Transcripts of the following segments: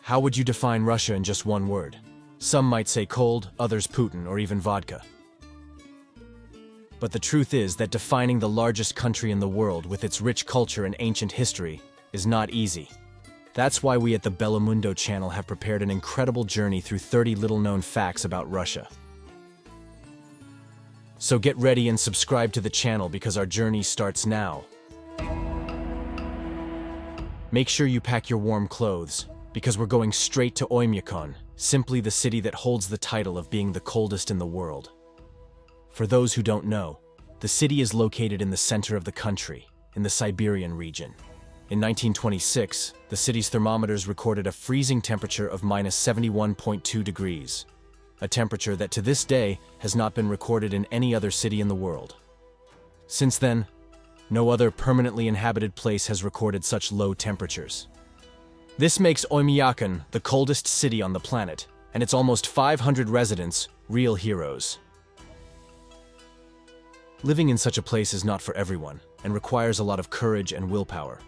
How would you define Russia in just one word? Some might say cold, others Putin, or even vodka. But the truth is that defining the largest country in the world with its rich culture and ancient history is not easy. That's why we at the Bellamundo channel have prepared an incredible journey through 30 little-known facts about Russia. So get ready and subscribe to the channel because our journey starts now. Make sure you pack your warm clothes, because we're going straight to Oymyakon, simply the city that holds the title of being the coldest in the world. For those who don't know, the city is located in the center of the country, in the Siberian region. In 1926, the city's thermometers recorded a freezing temperature of -71.2 degrees, a temperature that to this day has not been recorded in any other city in the world. Since then, no other permanently inhabited place has recorded such low temperatures. This makes Oymyakon the coldest city on the planet, and its almost 500 residents real heroes. Living in such a place is not for everyone, and requires a lot of courage and willpower.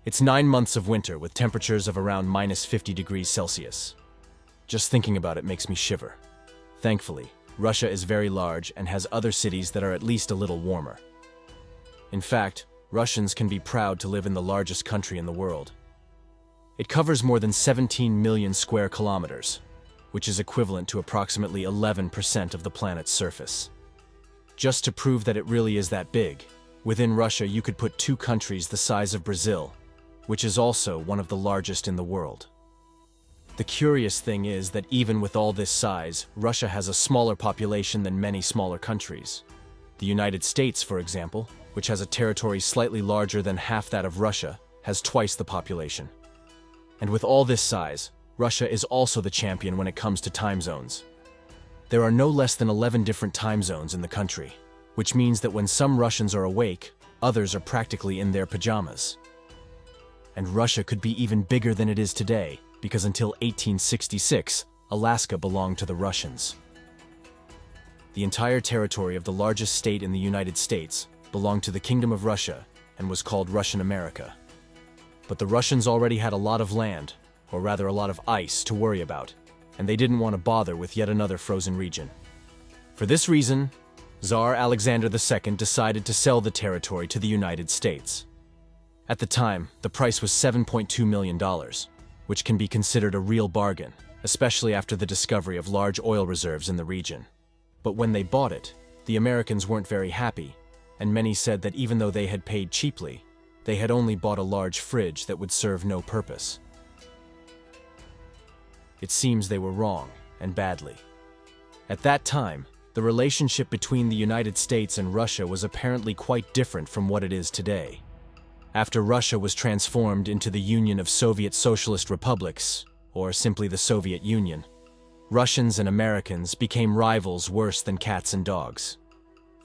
It's 9 months of winter with temperatures of around -50 degrees Celsius. Just thinking about it makes me shiver. Thankfully, Russia is very large and has other cities that are at least a little warmer. In fact, Russians can be proud to live in the largest country in the world. It covers more than 17 million square kilometers, which is equivalent to approximately 11% of the planet's surface. Just to prove that it really is that big, within Russia you could put 2 countries the size of Brazil, which is also one of the largest in the world. The curious thing is that even with all this size, Russia has a smaller population than many smaller countries. The United States, for example, which has a territory slightly larger than half that of Russia, has twice the population. And with all this size, Russia is also the champion when it comes to time zones. There are no less than 11 different time zones in the country, which means that when some Russians are awake, others are practically in their pajamas. And Russia could be even bigger than it is today, because until 1866, Alaska belonged to the Russians. The entire territory of the largest state in the United States belonged to the Kingdom of Russia and was called Russian America. But the Russians already had a lot of land, or rather a lot of ice, to worry about, and they didn't want to bother with yet another frozen region. For this reason, Tsar Alexander II decided to sell the territory to the United States. At the time, the price was $7.2 million, which can be considered a real bargain, especially after the discovery of large oil reserves in the region. But when they bought it, the Americans weren't very happy, and many said that even though they had paid cheaply, they had only bought a large fridge that would serve no purpose. It seems they were wrong, and badly. At that time, the relationship between the United States and Russia was apparently quite different from what it is today. After Russia was transformed into the Union of Soviet Socialist Republics, or simply the Soviet Union, Russians and Americans became rivals worse than cats and dogs.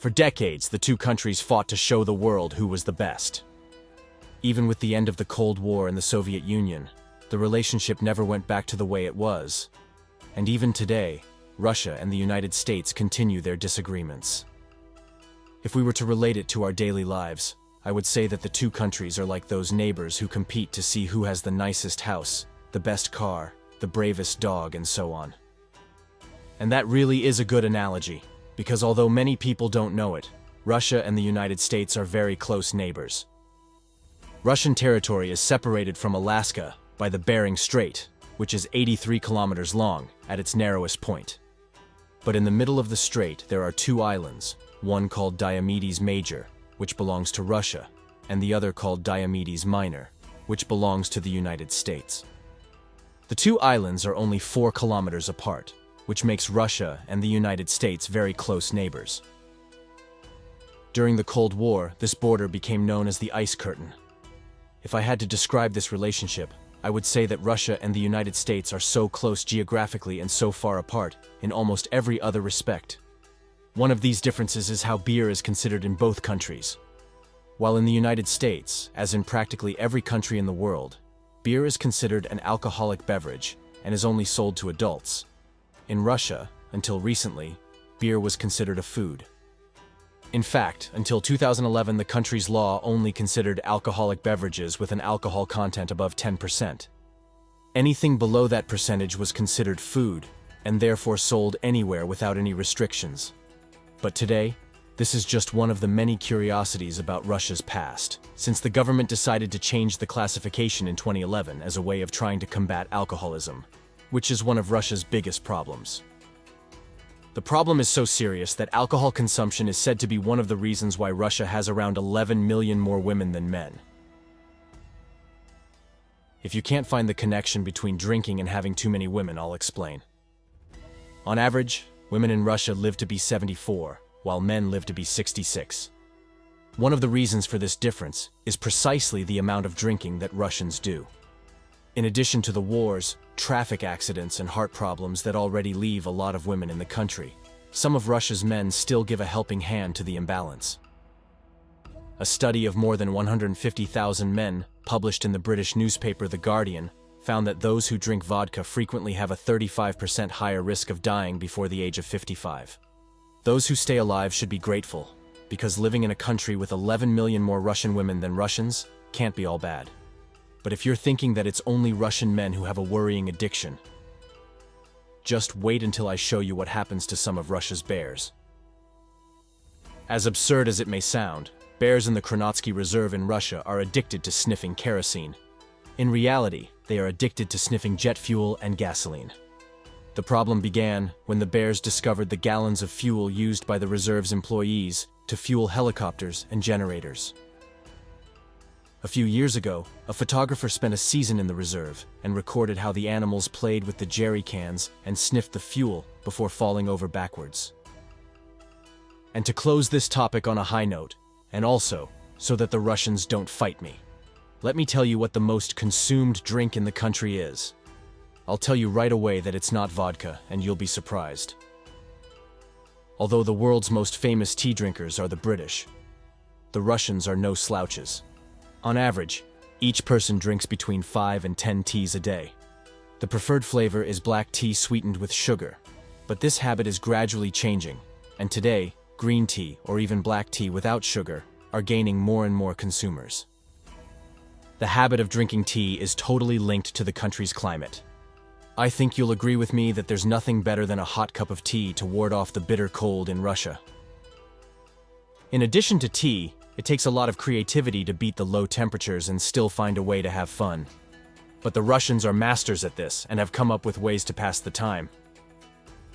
For decades, the two countries fought to show the world who was the best. Even with the end of the Cold War and the Soviet Union, the relationship never went back to the way it was. And even today, Russia and the United States continue their disagreements. If we were to relate it to our daily lives, I would say that the two countries are like those neighbors who compete to see who has the nicest house, the best car, the bravest dog, and so on. And that really is a good analogy, because although many people don't know it, Russia and the United States are very close neighbors. Russian territory is separated from Alaska by the Bering Strait, which is 83 kilometers long at its narrowest point. But in the middle of the strait there are 2 islands, one called Diomedes Major, which belongs to Russia, and the other called Diomedes Minor, which belongs to the United States. The 2 islands are only 4 kilometers apart, which makes Russia and the United States very close neighbors. During the Cold War, this border became known as the Ice Curtain. If I had to describe this relationship, I would say that Russia and the United States are so close geographically and so far apart in almost every other respect. One of these differences is how beer is considered in both countries. While in the United States, as in practically every country in the world, beer is considered an alcoholic beverage and is only sold to adults. In Russia, until recently, beer was considered a food. In fact, until 2011, the country's law only considered alcoholic beverages with an alcohol content above 10%. Anything below that percentage was considered food, and therefore sold anywhere without any restrictions. But today, this is just one of the many curiosities about Russia's past, since the government decided to change the classification in 2011 as a way of trying to combat alcoholism, which is one of Russia's biggest problems. The problem is so serious that alcohol consumption is said to be one of the reasons why Russia has around 11 million more women than men. If you can't find the connection between drinking and having too many women, I'll explain. On average, women in Russia live to be 74, while men live to be 66. One of the reasons for this difference is precisely the amount of drinking that Russians do. In addition to the wars, traffic accidents, and heart problems that already leave a lot of women in the country, some of Russia's men still give a helping hand to the imbalance. A study of more than 150,000 men, published in the British newspaper The Guardian, found that those who drink vodka frequently have a 35% higher risk of dying before the age of 55. Those who stay alive should be grateful, because living in a country with 11 million more Russian women than Russians can't be all bad. But if you're thinking that it's only Russian men who have a worrying addiction, just wait until I show you what happens to some of Russia's bears. As absurd as it may sound, bears in the Kronotsky Reserve in Russia are addicted to sniffing kerosene. In reality, they are addicted to sniffing jet fuel and gasoline. The problem began when the bears discovered the gallons of fuel used by the reserve's employees to fuel helicopters and generators. A few years ago, a photographer spent a season in the reserve and recorded how the animals played with the jerry cans and sniffed the fuel before falling over backwards. And to close this topic on a high note, and also so that the Russians don't fight me, let me tell you what the most consumed drink in the country is. I'll tell you right away that it's not vodka, and you'll be surprised. Although the world's most famous tea drinkers are the British, the Russians are no slouches. On average, each person drinks between 5 and 10 teas a day. The preferred flavor is black tea sweetened with sugar, but this habit is gradually changing, and today, green tea or even black tea without sugar are gaining more and more consumers. The habit of drinking tea is totally linked to the country's climate. I think you'll agree with me that there's nothing better than a hot cup of tea to ward off the bitter cold in Russia. In addition to tea, it takes a lot of creativity to beat the low temperatures and still find a way to have fun. But the Russians are masters at this and have come up with ways to pass the time.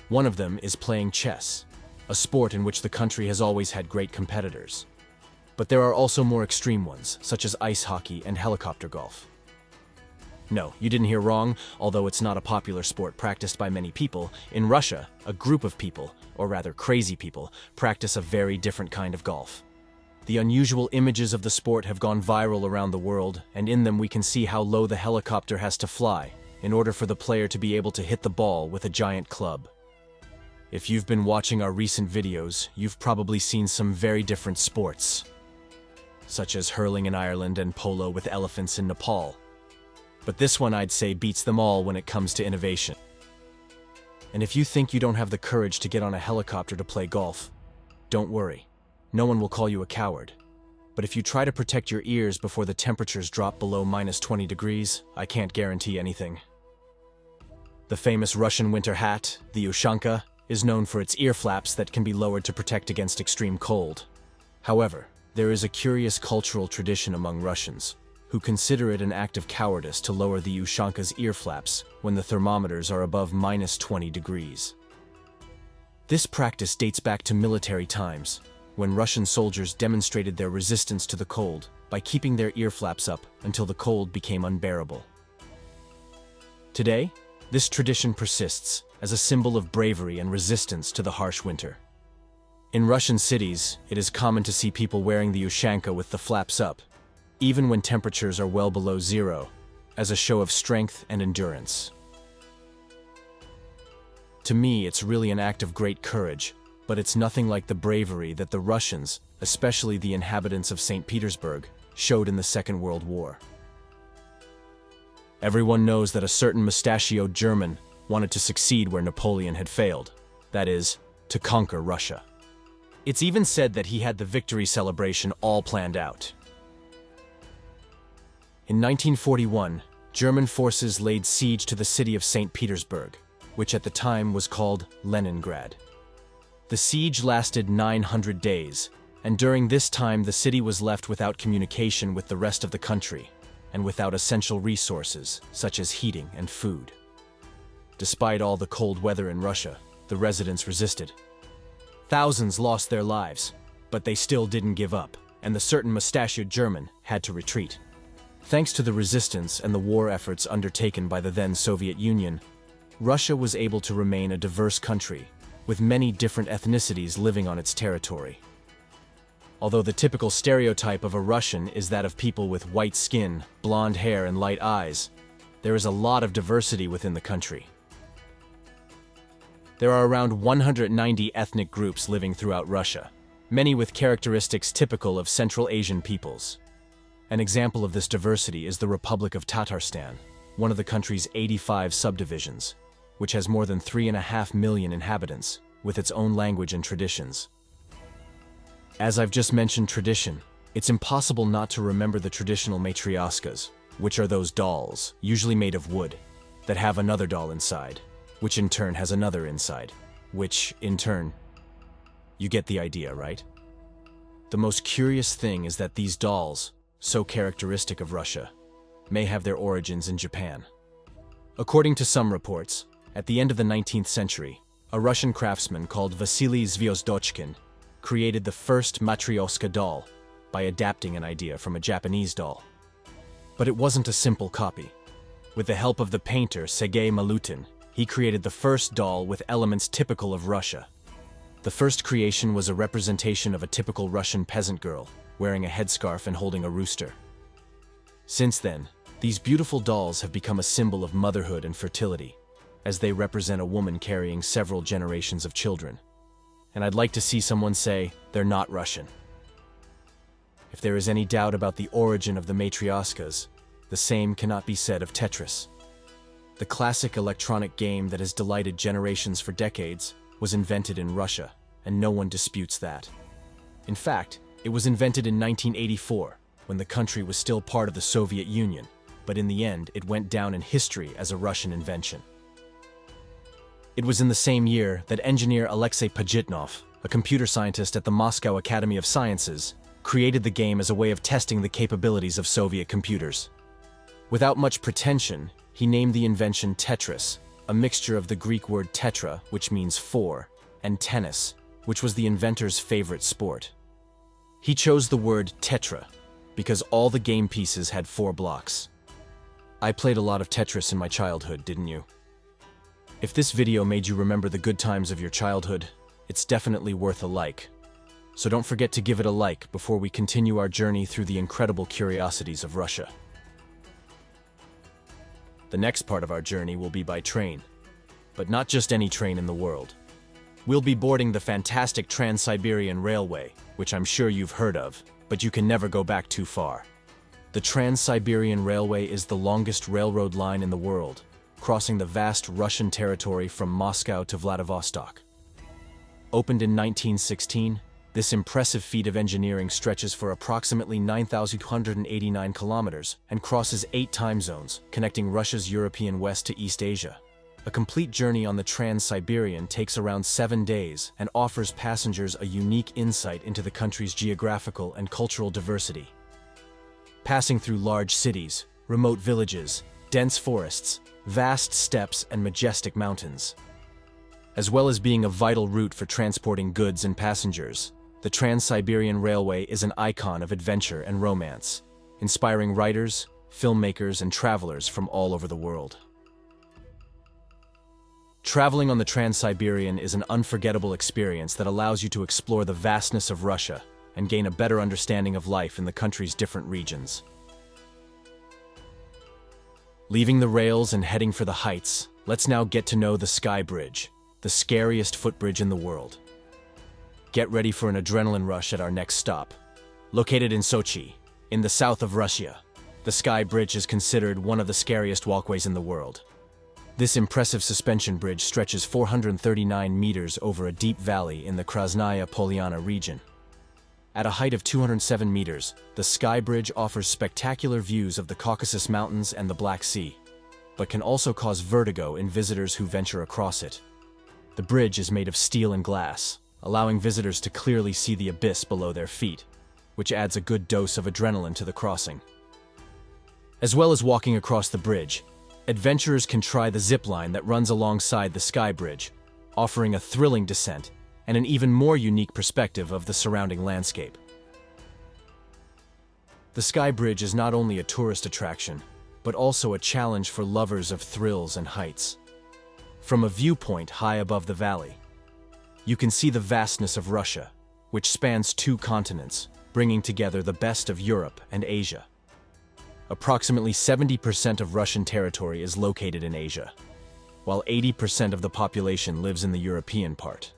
One of them is playing chess, a sport in which the country has always had great competitors. But there are also more extreme ones, such as ice hockey and helicopter golf. No, you didn't hear wrong, although it's not a popular sport practiced by many people. In Russia, a group of people, or rather crazy people, practice a very different kind of golf. The unusual images of the sport have gone viral around the world, and in them we can see how low the helicopter has to fly in order for the player to be able to hit the ball with a giant club. If you've been watching our recent videos, you've probably seen some very different sports, such as hurling in Ireland and polo with elephants in Nepal. But this one, I'd say, beats them all when it comes to innovation. And if you think you don't have the courage to get on a helicopter to play golf, don't worry. No one will call you a coward. But if you try to protect your ears before the temperatures drop below -20 degrees, I can't guarantee anything. The famous Russian winter hat, the Ushanka, is known for its ear flaps that can be lowered to protect against extreme cold. However, there is a curious cultural tradition among Russians, who consider it an act of cowardice to lower the Ushanka's ear flaps when the thermometers are above -20 degrees. This practice dates back to military times, when Russian soldiers demonstrated their resistance to the cold by keeping their ear flaps up until the cold became unbearable. Today, this tradition persists as a symbol of bravery and resistance to the harsh winter. In Russian cities, it is common to see people wearing the Ushanka with the flaps up, even when temperatures are well below zero, as a show of strength and endurance. To me, it's really an act of great courage, but it's nothing like the bravery that the Russians, especially the inhabitants of St. Petersburg, showed in the Second World War. Everyone knows that a certain mustachioed German wanted to succeed where Napoleon had failed, that is, to conquer Russia. It's even said that he had the victory celebration all planned out. In 1941, German forces laid siege to the city of St. Petersburg, which at the time was called Leningrad. The siege lasted 900 days, and during this time the city was left without communication with the rest of the country, and without essential resources such as heating and food. Despite all the cold weather in Russia, the residents resisted. Thousands lost their lives, but they still didn't give up, and the certain mustachioed German had to retreat. Thanks to the resistance and the war efforts undertaken by the then Soviet Union, Russia was able to remain a diverse country, with many different ethnicities living on its territory. Although the typical stereotype of a Russian is that of people with white skin, blonde hair, and light eyes, there is a lot of diversity within the country. There are around 190 ethnic groups living throughout Russia, many with characteristics typical of Central Asian peoples. An example of this diversity is the Republic of Tatarstan, one of the country's 85 subdivisions, which has more than 3.5 million inhabitants, with its own language and traditions. As I've just mentioned tradition, it's impossible not to remember the traditional matryoshkas, which are those dolls, usually made of wood, that have another doll inside, which in turn has another inside, which, in turn, you get the idea, right? The most curious thing is that these dolls, so characteristic of Russia, may have their origins in Japan. According to some reports, at the end of the 19th century, a Russian craftsman called Vasily Zvozdochkin created the first matryoshka doll by adapting an idea from a Japanese doll. But it wasn't a simple copy. With the help of the painter Sergei Malutin, he created the first doll with elements typical of Russia. The first creation was a representation of a typical Russian peasant girl, wearing a headscarf and holding a rooster. Since then, these beautiful dolls have become a symbol of motherhood and fertility, as they represent a woman carrying several generations of children. And I'd like to see someone say, they're not Russian. If there is any doubt about the origin of the matryoshkas, the same cannot be said of Tetris. The classic electronic game that has delighted generations for decades was invented in Russia, and no one disputes that. In fact, it was invented in 1984, when the country was still part of the Soviet Union, but in the end it went down in history as a Russian invention. It was in the same year that engineer Alexei Pajitnov, a computer scientist at the Moscow Academy of Sciences, created the game as a way of testing the capabilities of Soviet computers. Without much pretension, he named the invention Tetris, a mixture of the Greek word tetra, which means four, and tennis, which was the inventor's favorite sport. He chose the word tetra because all the game pieces had 4 blocks. I played a lot of Tetris in my childhood, didn't you? If this video made you remember the good times of your childhood, it's definitely worth a like. So don't forget to give it a like before we continue our journey through the incredible curiosities of Russia. The next part of our journey will be by train, but not just any train in the world. We'll be boarding the fantastic Trans-Siberian Railway, which I'm sure you've heard of, but you can never go back too far. The Trans-Siberian Railway is the longest railroad line in the world, crossing the vast Russian territory from Moscow to Vladivostok. Opened in 1916, this impressive feat of engineering stretches for approximately 9,289 kilometers and crosses 8 time zones, connecting Russia's European west to East Asia. A complete journey on the Trans-Siberian takes around 7 days and offers passengers a unique insight into the country's geographical and cultural diversity. Passing through large cities, remote villages, dense forests, vast steppes, and majestic mountains. As well as being a vital route for transporting goods and passengers, the Trans-Siberian Railway is an icon of adventure and romance, inspiring writers, filmmakers, and travelers from all over the world. Traveling on the Trans-Siberian is an unforgettable experience that allows you to explore the vastness of Russia and gain a better understanding of life in the country's different regions. Leaving the rails and heading for the heights, let's now get to know the Sky Bridge, the scariest footbridge in the world. Get ready for an adrenaline rush at our next stop. Located in Sochi, in the south of Russia, the Sky Bridge is considered one of the scariest walkways in the world. This impressive suspension bridge stretches 439 meters over a deep valley in the Krasnaya Polyana region. At a height of 207 meters, the Sky Bridge offers spectacular views of the Caucasus Mountains and the Black Sea, but can also cause vertigo in visitors who venture across it. The bridge is made of steel and glass, allowing visitors to clearly see the abyss below their feet, which adds a good dose of adrenaline to the crossing. As well as walking across the bridge, adventurers can try the zip line that runs alongside the Sky Bridge, offering a thrilling descent and an even more unique perspective of the surrounding landscape. The Sky Bridge is not only a tourist attraction, but also a challenge for lovers of thrills and heights. From a viewpoint high above the valley, you can see the vastness of Russia, which spans 2 continents, bringing together the best of Europe and Asia. Approximately 70% of Russian territory is located in Asia, while 80% of the population lives in the European part.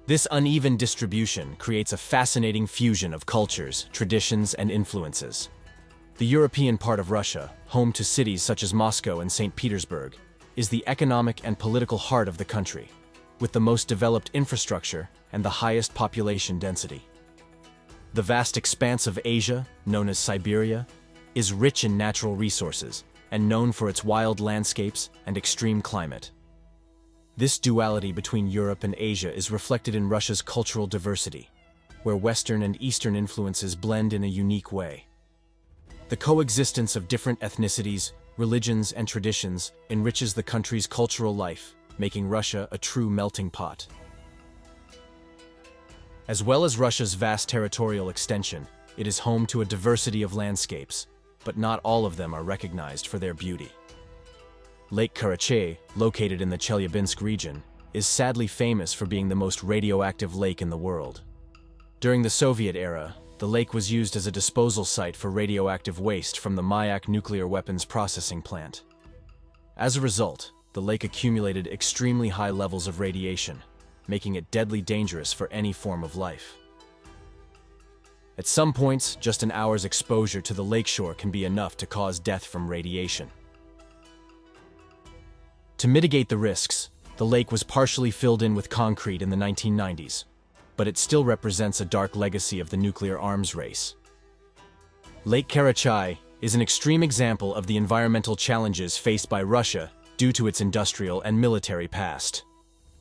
This uneven distribution creates a fascinating fusion of cultures, traditions, and influences. The European part of Russia, home to cities such as Moscow and St. Petersburg, is the economic and political heart of the country, with the most developed infrastructure and the highest population density. The vast expanse of Asia, known as Siberia, is rich in natural resources and known for its wild landscapes and extreme climate. This duality between Europe and Asia is reflected in Russia's cultural diversity, where Western and Eastern influences blend in a unique way. The coexistence of different ethnicities, religions, and traditions enriches the country's cultural life, making Russia a true melting pot. As well as Russia's vast territorial extension, it is home to a diversity of landscapes, but not all of them are recognized for their beauty. Lake Karachay, located in the Chelyabinsk region, is sadly famous for being the most radioactive lake in the world. During the Soviet era, the lake was used as a disposal site for radioactive waste from the Mayak nuclear weapons processing plant. As a result, the lake accumulated extremely high levels of radiation, making it deadly dangerous for any form of life. At some points, just an hour's exposure to the lakeshore can be enough to cause death from radiation. To mitigate the risks, the lake was partially filled in with concrete in the 1990s, but it still represents a dark legacy of the nuclear arms race. Lake Karachay is an extreme example of the environmental challenges faced by Russia due to its industrial and military past.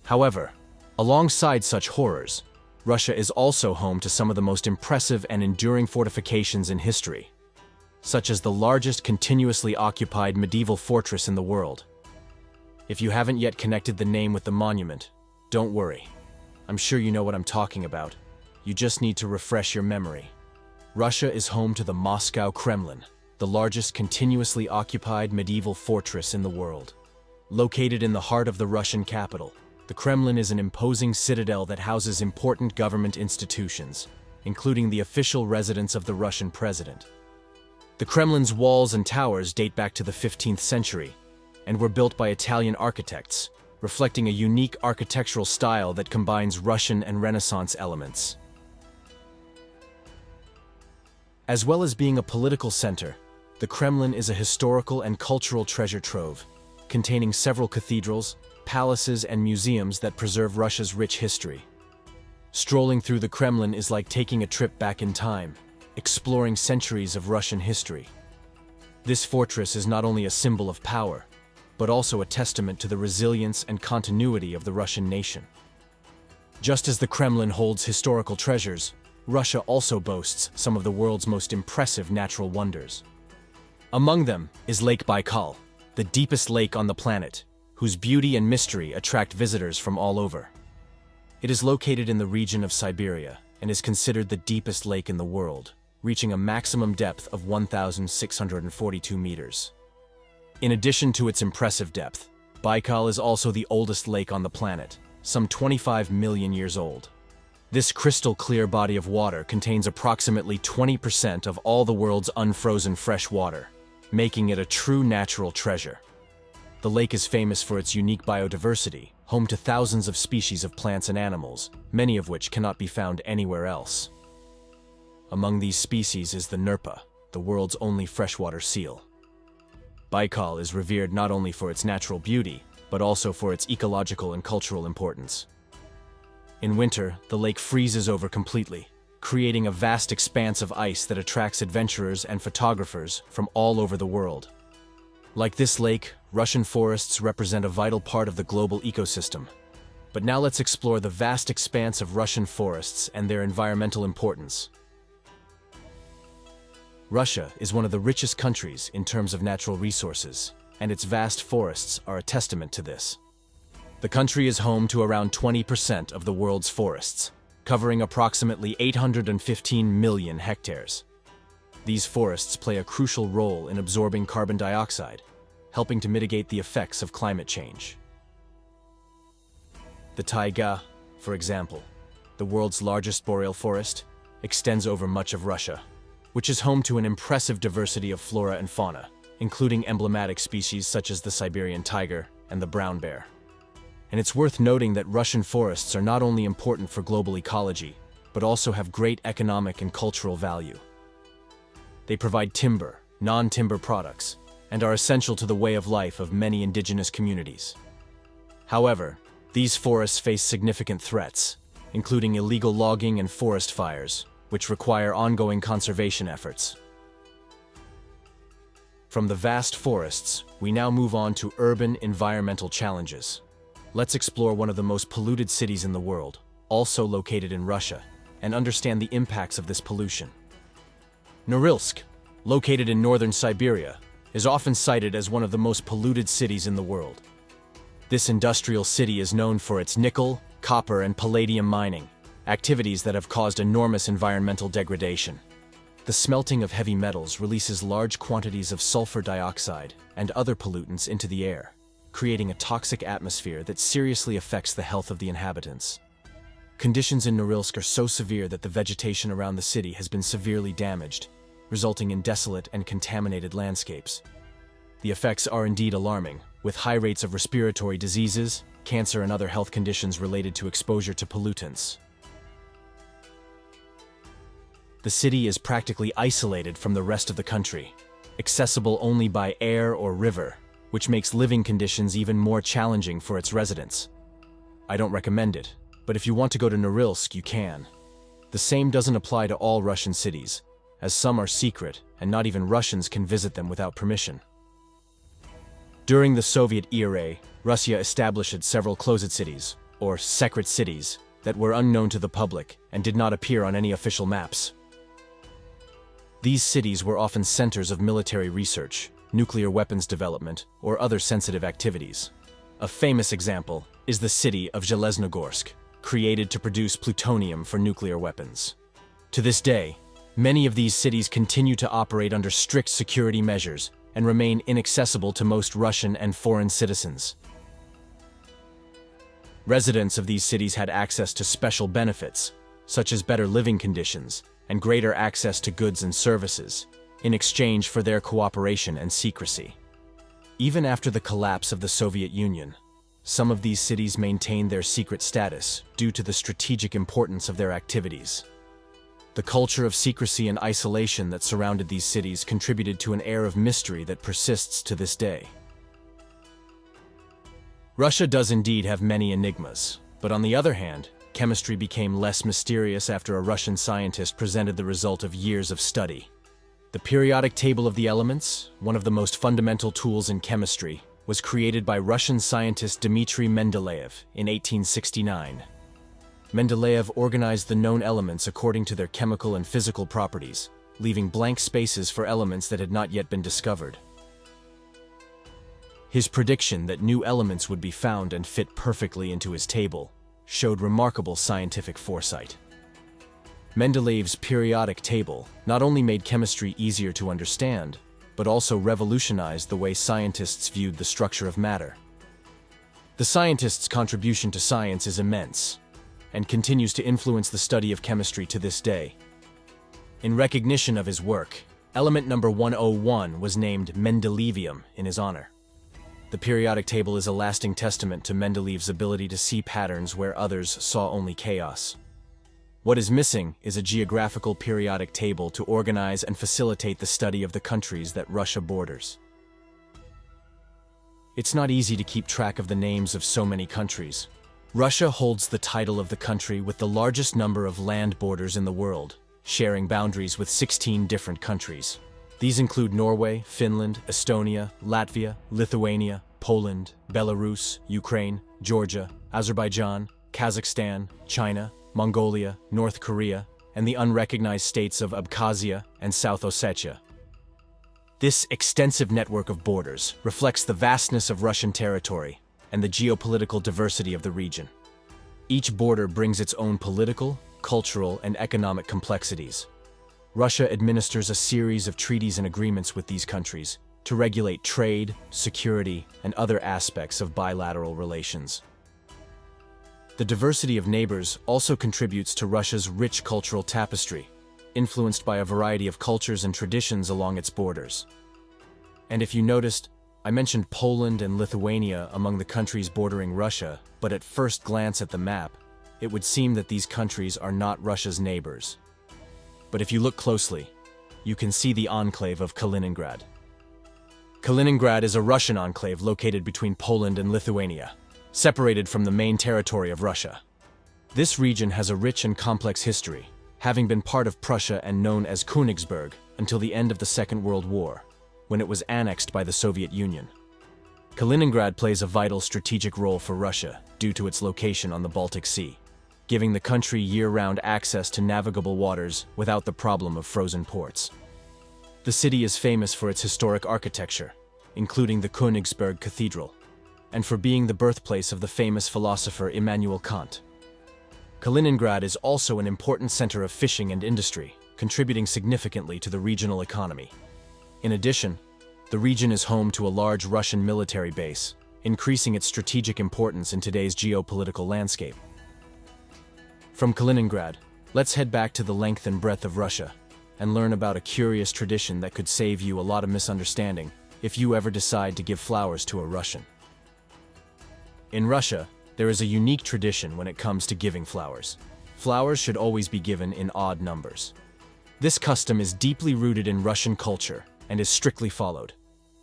However, alongside such horrors, Russia is also home to some of the most impressive and enduring fortifications in history, such as the largest continuously occupied medieval fortress in the world. If you haven't yet connected the name with the monument, don't worry. I'm sure you know what I'm talking about. You just need to refresh your memory. Russia is home to the Moscow Kremlin, the largest continuously occupied medieval fortress in the world. Located in the heart of the Russian capital, the Kremlin is an imposing citadel that houses important government institutions, including the official residence of the Russian president. The Kremlin's walls and towers date back to the 15th century, and were built by Italian architects, reflecting a unique architectural style that combines Russian and Renaissance elements. As well as being a political center, the Kremlin is a historical and cultural treasure trove, containing several cathedrals, palaces, and museums that preserve Russia's rich history. Strolling through the Kremlin is like taking a trip back in time, exploring centuries of Russian history. This fortress is not only a symbol of power, but also a testament to the resilience and continuity of the Russian nation. Just as the Kremlin holds historical treasures, Russia also boasts some of the world's most impressive natural wonders. Among them is Lake Baikal, the deepest lake on the planet, whose beauty and mystery attract visitors from all over. It is located in the region of Siberia and is considered the deepest lake in the world, reaching a maximum depth of 1,642 meters. In addition to its impressive depth, Baikal is also the oldest lake on the planet, some 25 million years old. This crystal-clear body of water contains approximately 20% of all the world's unfrozen fresh water, making it a true natural treasure. The lake is famous for its unique biodiversity, home to thousands of species of plants and animals, many of which cannot be found anywhere else. Among these species is the Nerpa, the world's only freshwater seal. Baikal is revered not only for its natural beauty, but also for its ecological and cultural importance. In winter, the lake freezes over completely, creating a vast expanse of ice that attracts adventurers and photographers from all over the world. Like this lake, Russian forests represent a vital part of the global ecosystem. But now let's explore the vast expanse of Russian forests and their environmental importance. Russia is one of the richest countries in terms of natural resources, and its vast forests are a testament to this. The country is home to around 20% of the world's forests, covering approximately 815 million hectares. These forests play a crucial role in absorbing carbon dioxide, helping to mitigate the effects of climate change. The taiga, for example, the world's largest boreal forest, extends over much of Russia, which is home to an impressive diversity of flora and fauna, including emblematic species such as the Siberian tiger and the brown bear. And it's worth noting that Russian forests are not only important for global ecology, but also have great economic and cultural value. They provide timber, non-timber products, and are essential to the way of life of many indigenous communities. However, these forests face significant threats, including illegal logging and forest fires, which require ongoing conservation efforts. From the vast forests, we now move on to urban environmental challenges. Let's explore one of the most polluted cities in the world, also located in Russia, and understand the impacts of this pollution. Norilsk, located in northern Siberia, is often cited as one of the most polluted cities in the world. This industrial city is known for its nickel, copper, and palladium mining, activities that have caused enormous environmental degradation. The smelting of heavy metals releases large quantities of sulfur dioxide and other pollutants into the air, creating a toxic atmosphere that seriously affects the health of the inhabitants. Conditions in Norilsk are so severe that the vegetation around the city has been severely damaged, resulting in desolate and contaminated landscapes. The effects are indeed alarming, with high rates of respiratory diseases, cancer, and other health conditions related to exposure to pollutants. The city is practically isolated from the rest of the country, accessible only by air or river, which makes living conditions even more challenging for its residents. I don't recommend it, but if you want to go to Norilsk, you can. The same doesn't apply to all Russian cities, as some are secret and not even Russians can visit them without permission. During the Soviet era, Russia established several closed cities, or secret cities, that were unknown to the public and did not appear on any official maps. These cities were often centers of military research, nuclear weapons development, or other sensitive activities. A famous example is the city of Zheleznogorsk, created to produce plutonium for nuclear weapons. To this day, many of these cities continue to operate under strict security measures and remain inaccessible to most Russian and foreign citizens. Residents of these cities had access to special benefits, such as better living conditions and greater access to goods and services, in exchange for their cooperation and secrecy. Even after the collapse of the Soviet Union, some of these cities maintained their secret status due to the strategic importance of their activities. The culture of secrecy and isolation that surrounded these cities contributed to an air of mystery that persists to this day. Russia does indeed have many enigmas, but on the other hand, chemistry became less mysterious after a Russian scientist presented the result of years of study. The periodic table of the elements, one of the most fundamental tools in chemistry, was created by Russian scientist Dimitri Mendeleev in 1869. Mendeleev organized the known elements according to their chemical and physical properties, leaving blank spaces for elements that had not yet been discovered. His prediction that new elements would be found and fit perfectly into his table showed remarkable scientific foresight. Mendeleev's periodic table not only made chemistry easier to understand, but also revolutionized the way scientists viewed the structure of matter. The scientist's contribution to science is immense, and continues to influence the study of chemistry to this day. In recognition of his work, element number 101 was named Mendeleevium in his honor. The periodic table is a lasting testament to Mendeleev's ability to see patterns where others saw only chaos. What is missing is a geographical periodic table to organize and facilitate the study of the countries that Russia borders. It's not easy to keep track of the names of so many countries, Russia holds the title of the country with the largest number of land borders in the world, sharing boundaries with 16 different countries. These include Norway, Finland, Estonia, Latvia, Lithuania, Poland, Belarus, Ukraine, Georgia, Azerbaijan, Kazakhstan, China, Mongolia, North Korea, and the unrecognized states of Abkhazia and South Ossetia. This extensive network of borders reflects the vastness of Russian territory and the geopolitical diversity of the region. Each border brings its own political, cultural, and economic complexities. Russia administers a series of treaties and agreements with these countries to regulate trade, security, and other aspects of bilateral relations. The diversity of neighbors also contributes to Russia's rich cultural tapestry, influenced by a variety of cultures and traditions along its borders. And if you noticed, I mentioned Poland and Lithuania among the countries bordering Russia, but at first glance at the map, it would seem that these countries are not Russia's neighbors. But if you look closely, you can see the Enclave of Kaliningrad. Kaliningrad is a Russian enclave located between Poland and Lithuania, separated from the main territory of Russia. This region has a rich and complex history, having been part of Prussia and known as Königsberg until the end of the Second World War, when it was annexed by the Soviet Union. Kaliningrad plays a vital strategic role for Russia due to its location on the Baltic Sea, giving the country year-round access to navigable waters without the problem of frozen ports. The city is famous for its historic architecture, including the Königsberg Cathedral, and for being the birthplace of the famous philosopher Immanuel Kant. Kaliningrad is also an important center of fishing and industry, contributing significantly to the regional economy. In addition, the region is home to a large Russian military base, increasing its strategic importance in today's geopolitical landscape. From Kaliningrad, let's head back to the length and breadth of Russia and learn about a curious tradition that could save you a lot of misunderstanding if you ever decide to give flowers to a Russian. In Russia, there is a unique tradition when it comes to giving flowers. Flowers should always be given in odd numbers. This custom is deeply rooted in Russian culture and is strictly followed,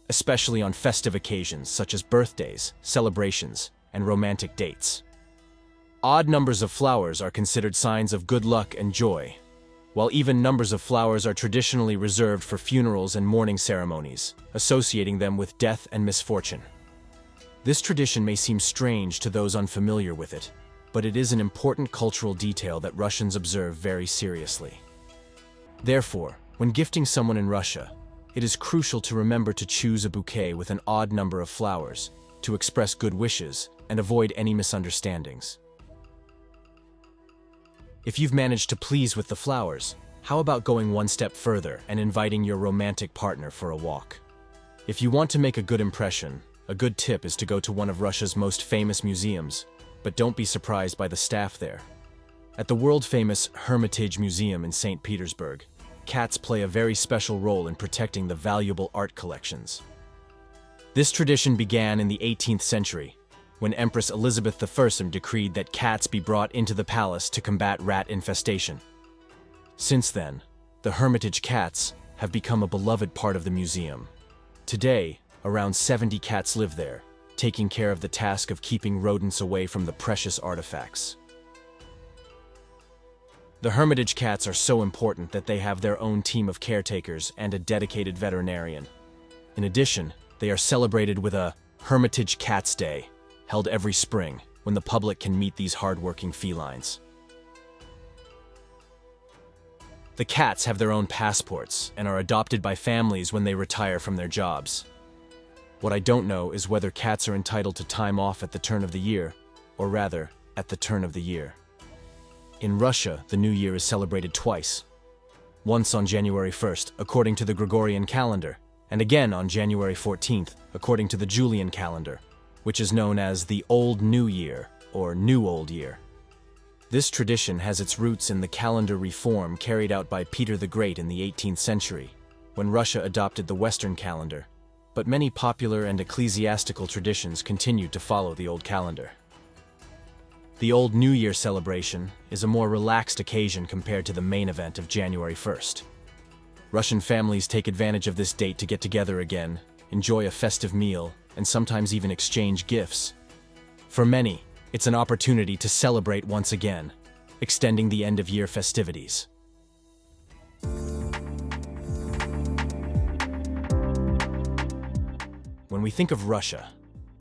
especially on festive occasions such as birthdays, celebrations, and romantic dates. Odd numbers of flowers are considered signs of good luck and joy, while even numbers of flowers are traditionally reserved for funerals and mourning ceremonies, associating them with death and misfortune. This tradition may seem strange to those unfamiliar with it, but it is an important cultural detail that Russians observe very seriously. Therefore, when gifting someone in Russia, it is crucial to remember to choose a bouquet with an odd number of flowers to express good wishes and avoid any misunderstandings. If you've managed to please with the flowers, how about going one step further and inviting your romantic partner for a walk? If you want to make a good impression, a good tip is to go to one of Russia's most famous museums, but don't be surprised by the staff there. At the world-famous Hermitage Museum in St. Petersburg, cats play a very special role in protecting the valuable art collections. This tradition began in the 18th century, when Empress Elizabeth I decreed that cats be brought into the palace to combat rat infestation. Since then, the Hermitage Cats have become a beloved part of the museum. Today, around 70 cats live there, taking care of the task of keeping rodents away from the precious artifacts. The Hermitage Cats are so important that they have their own team of caretakers and a dedicated veterinarian. In addition, they are celebrated with a Hermitage Cats Day, held every spring, when the public can meet these hardworking felines. The cats have their own passports and are adopted by families when they retire from their jobs. What I don't know is whether cats are entitled to time off at the turn of the year, or rather, at the turn of the year. In Russia, the New Year is celebrated twice. Once on January 1st, according to the Gregorian calendar, and again on January 14th, according to the Julian calendar, which is known as the Old New Year, or New Old Year. This tradition has its roots in the calendar reform carried out by Peter the Great in the 18th century, when Russia adopted the Western calendar, but many popular and ecclesiastical traditions continued to follow the old calendar. The Old New Year celebration is a more relaxed occasion compared to the main event of January 1st. Russian families take advantage of this date to get together again, enjoy a festive meal, and sometimes even exchange gifts. For many, It's an opportunity to celebrate once again, extending the end-of-year festivities. When we think of Russia,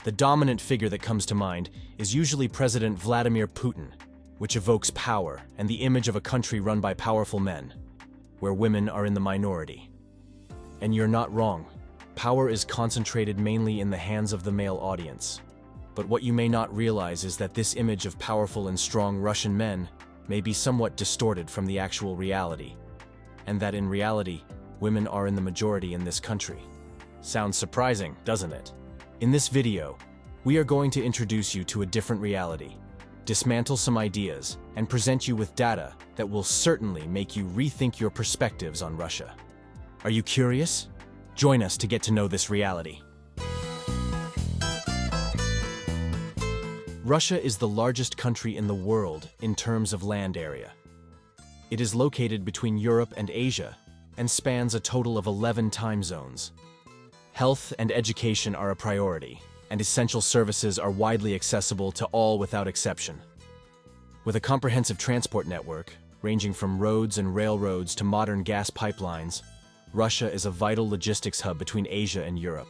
the dominant figure that comes to mind is usually President Vladimir Putin, which evokes power and the image of a country run by powerful men, where women are in the minority. And you're not wrong. Power is concentrated mainly in the hands of the male audience. But what you may not realize is that this image of powerful and strong Russian men may be somewhat distorted from the actual reality, and that in reality, women are in the majority in this country. Sounds surprising, doesn't it? In this video, we are going to introduce you to a different reality, dismantle some ideas, and present you with data that will certainly make you rethink your perspectives on Russia. Are you curious? Join us to get to know this reality. Russia is the largest country in the world in terms of land area. It is located between Europe and Asia and spans a total of 11 time zones. Health and education are a priority, and essential services are widely accessible to all without exception. With a comprehensive transport network, ranging from roads and railroads to modern gas pipelines, Russia is a vital logistics hub between Asia and Europe.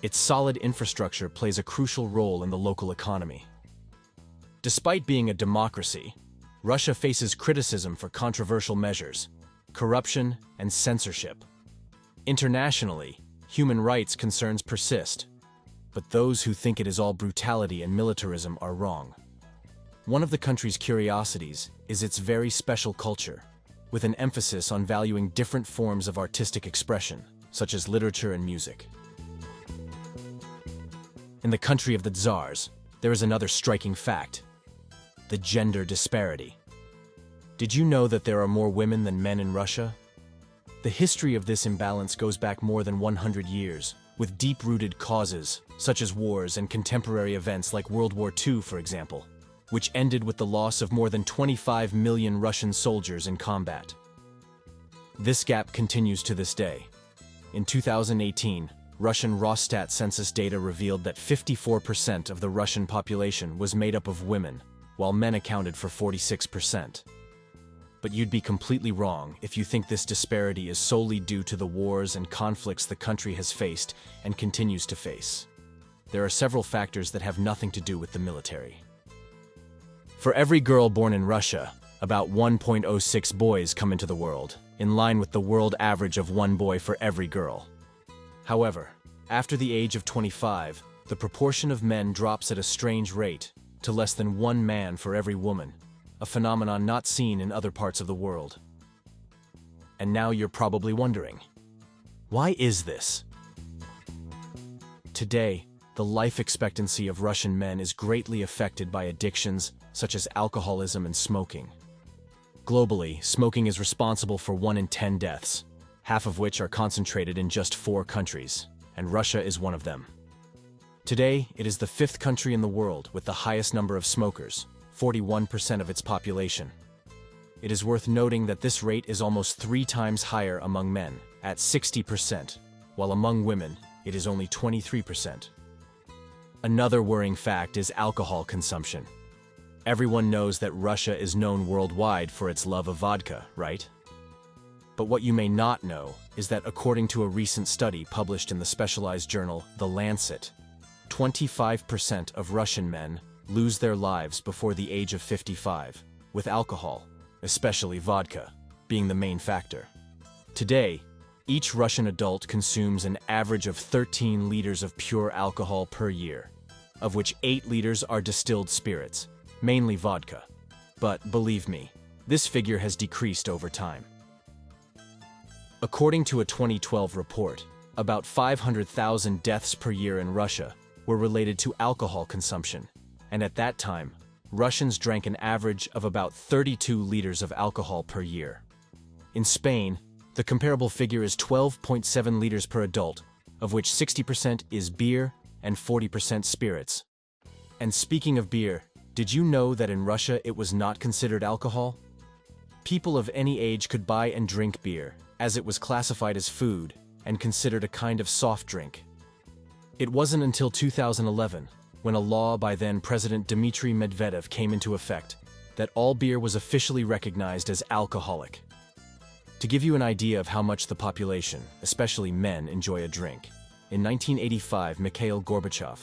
Its solid infrastructure plays a crucial role in the local economy. Despite being a democracy, Russia faces criticism for controversial measures, corruption, and censorship. Internationally, human rights concerns persist, but those who think it is all brutality and militarism are wrong. One of the country's curiosities is its very special culture, with an emphasis on valuing different forms of artistic expression, such as literature and music. In the country of the Tsars, there is another striking fact: the gender disparity. Did you know that there are more women than men in Russia? The history of this imbalance goes back more than 100 years, with deep-rooted causes, such as wars and contemporary events like World War II, for example, which ended with the loss of more than 25 million Russian soldiers in combat. This gap continues to this day. In 2018, Russian Rosstat census data revealed that 54% of the Russian population was made up of women, while men accounted for 46%. But you'd be completely wrong if you think this disparity is solely due to the wars and conflicts the country has faced and continues to face. There are several factors that have nothing to do with the military. For every girl born in Russia, about 1.06 boys come into the world, in line with the world average of 1 boy for every girl. However, after the age of 25, the proportion of men drops at a strange rate to less than 1 man for every woman, a phenomenon not seen in other parts of the world. And now you're probably wondering, why is this? Today, the life expectancy of Russian men is greatly affected by addictions such as alcoholism and smoking. Globally, smoking is responsible for 1 in 10 deaths, half of which are concentrated in just 4 countries, and Russia is one of them. Today, it is the 5th country in the world with the highest number of smokers, 41% of its population. It is worth noting that this rate is almost 3 times higher among men, at 60%, while among women, it is only 23%. Another worrying fact is alcohol consumption. Everyone knows that Russia is known worldwide for its love of vodka, right? But what you may not know is that according to a recent study published in the specialized journal The Lancet, 25% of Russian men lose their lives before the age of 55, with alcohol, especially vodka, being the main factor. Today, each Russian adult consumes an average of 13 liters of pure alcohol per year, of which 8 liters are distilled spirits, mainly vodka. But believe me, this figure has decreased over time. According to a 2012 report, about 500,000 deaths per year in Russia were related to alcohol consumption, and at that time, Russians drank an average of about 32 liters of alcohol per year. In Spain, the comparable figure is 12.7 liters per adult, of which 60% is beer and 40% spirits. And speaking of beer, did you know that in Russia it was not considered alcohol? People of any age could buy and drink beer, as it was classified as food and considered a kind of soft drink. It wasn't until 2011, when a law by then President Dimitri Mendeleev came into effect that all beer was officially recognized as alcoholic. To give you an idea of how much the population, especially men, enjoy a drink, in 1985, Mikhail Gorbachev,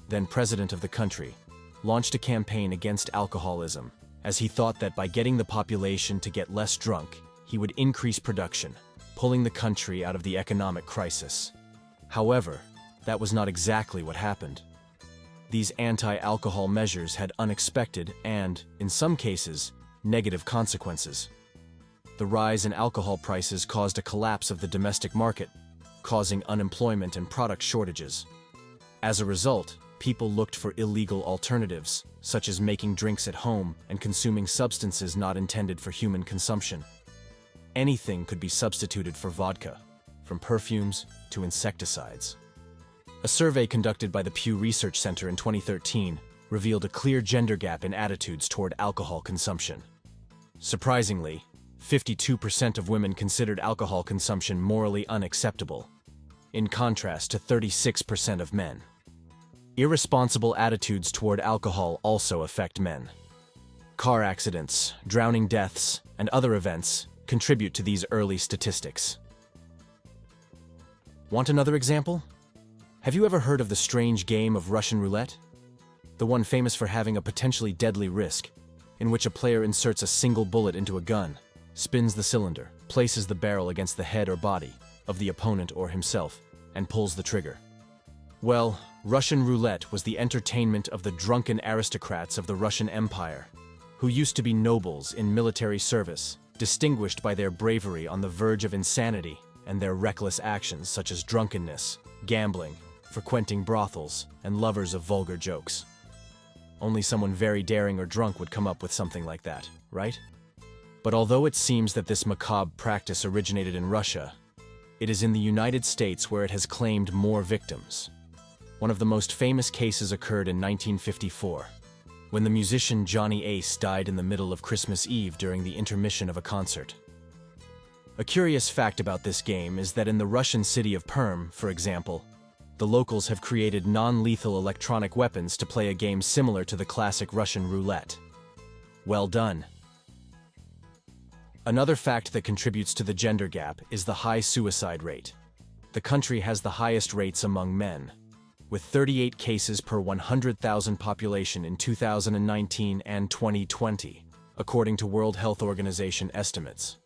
then president of the country, launched a campaign against alcoholism, as he thought that by getting the population to get less drunk, he would increase production, pulling the country out of the economic crisis. However, that was not exactly what happened. These anti-alcohol measures had unexpected and, in some cases, negative consequences. The rise in alcohol prices caused a collapse of the domestic market, causing unemployment and product shortages. As a result, people looked for illegal alternatives, such as making drinks at home and consuming substances not intended for human consumption. Anything could be substituted for vodka, from perfumes to insecticides. A survey conducted by the Pew Research Center in 2013 revealed a clear gender gap in attitudes toward alcohol consumption. Surprisingly, 52% of women considered alcohol consumption morally unacceptable, in contrast to 36% of men. Irresponsible attitudes toward alcohol also affect men. Car accidents, drowning deaths, and other events contribute to these early statistics. Want another example? Have you ever heard of the strange game of Russian roulette? The one famous for having a potentially deadly risk, in which a player inserts a single bullet into a gun, spins the cylinder, places the barrel against the head or body of the opponent or himself, and pulls the trigger. Well, Russian roulette was the entertainment of the drunken aristocrats of the Russian Empire, who used to be nobles in military service, distinguished by their bravery on the verge of insanity and their reckless actions such as drunkenness, gambling, frequenting brothels, and lovers of vulgar jokes. Only someone very daring or drunk would come up with something like that, right? But although it seems that this macabre practice originated in Russia, it is in the United States where it has claimed more victims. One of the most famous cases occurred in 1954, when the musician Johnny Ace died in the middle of Christmas Eve during the intermission of a concert. A curious fact about this game is that in the Russian city of Perm, for example, the locals have created non-lethal electronic weapons to play a game similar to the classic Russian roulette. Well done. Another fact that contributes to the gender gap is the high suicide rate. The country has the highest rates among men, with 38 cases per 100,000 population in 2019 and 2020, according to World Health Organization estimates.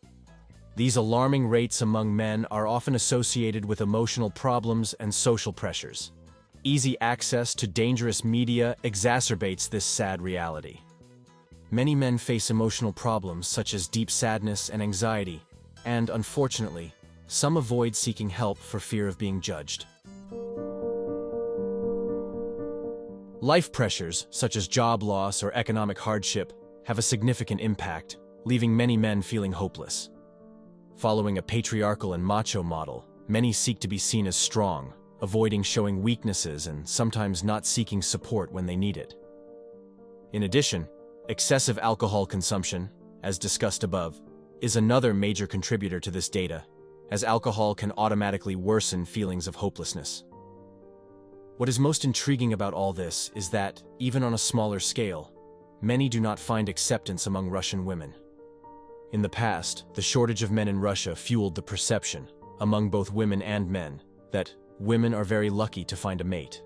These alarming rates among men are often associated with emotional problems and social pressures. Easy access to dangerous media exacerbates this sad reality. Many men face emotional problems such as deep sadness and anxiety, and unfortunately, some avoid seeking help for fear of being judged. Life pressures, such as job loss or economic hardship, have a significant impact, leaving many men feeling hopeless. Following a patriarchal and macho model, many seek to be seen as strong, avoiding showing weaknesses and sometimes not seeking support when they need it. In addition, excessive alcohol consumption, as discussed above, is another major contributor to this data, as alcohol can automatically worsen feelings of hopelessness. What is most intriguing about all this is that, even on a smaller scale, many do not find acceptance among Russian women. In the past, the shortage of men in Russia fueled the perception, among both women and men, that women are very lucky to find a mate.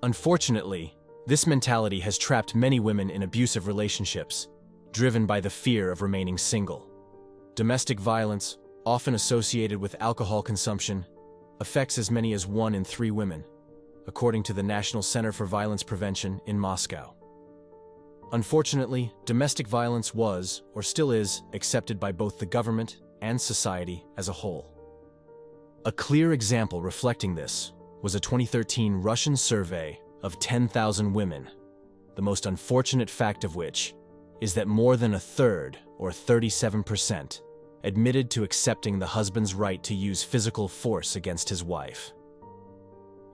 Unfortunately, this mentality has trapped many women in abusive relationships, driven by the fear of remaining single. Domestic violence, often associated with alcohol consumption, affects as many as 1 in 3 women, according to the National Center for Violence Prevention in Moscow. Unfortunately, domestic violence was, or still is, accepted by both the government and society as a whole. A clear example reflecting this was a 2013 Russian survey of 10,000 women, the most unfortunate fact of which is that more than a third, or 37%, admitted to accepting the husband's right to use physical force against his wife.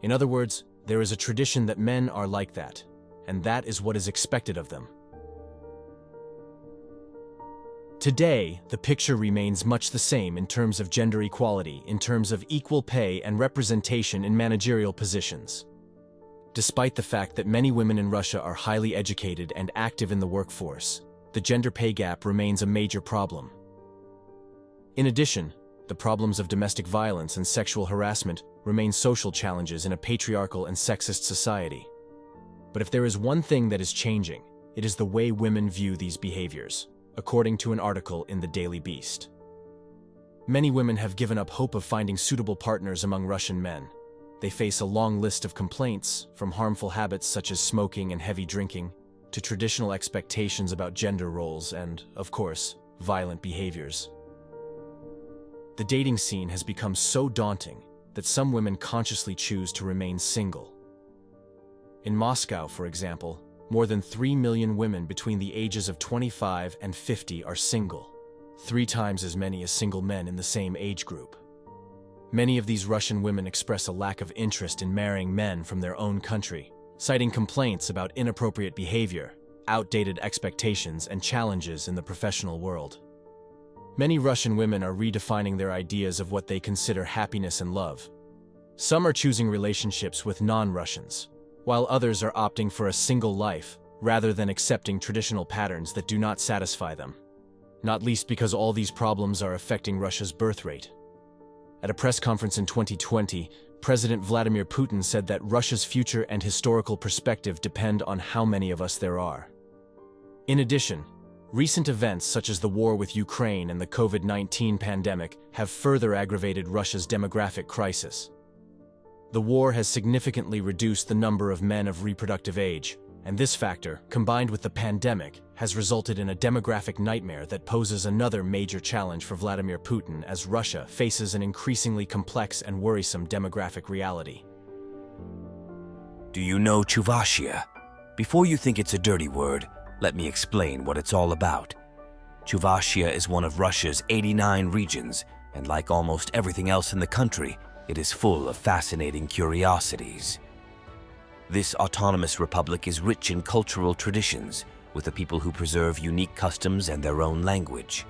In other words, there is a tradition that men are like that, and that is what is expected of them. Today, the picture remains much the same in terms of gender equality, in terms of equal pay and representation in managerial positions. Despite the fact that many women in Russia are highly educated and active in the workforce, the gender pay gap remains a major problem. In addition, the problems of domestic violence and sexual harassment remain social challenges in a patriarchal and sexist society. But if there is one thing that is changing, it is the way women view these behaviors, according to an article in the Daily Beast. Many women have given up hope of finding suitable partners among Russian men. They face a long list of complaints, from harmful habits such as smoking and heavy drinking, to traditional expectations about gender roles and, of course, violent behaviors. The dating scene has become so daunting that some women consciously choose to remain single. In Moscow, for example, more than 3 million women between the ages of 25 and 50 are single, 3 times as many as single men in the same age group. Many of these Russian women express a lack of interest in marrying men from their own country, citing complaints about inappropriate behavior, outdated expectations, and challenges in the professional world. Many Russian women are redefining their ideas of what they consider happiness and love. Some are choosing relationships with non-Russians, while others are opting for a single life rather than accepting traditional patterns that do not satisfy them, not least because all these problems are affecting Russia's birth rate. At a press conference in 2020, President Vladimir Putin said that Russia's future and historical perspective depend on how many of us there are. In addition, recent events such as the war with Ukraine and the COVID-19 pandemic have further aggravated Russia's demographic crisis. The war has significantly reduced the number of men of reproductive age, and this factor, combined with the pandemic, has resulted in a demographic nightmare that poses another major challenge for Vladimir Putin as Russia faces an increasingly complex and worrisome demographic reality. Do you know Chuvashia? Before you think it's a dirty word, let me explain what it's all about. Chuvashia is one of Russia's 89 regions, and like almost everything else in the country, it is full of fascinating curiosities. This autonomous republic is rich in cultural traditions, with a people who preserve unique customs and their own language.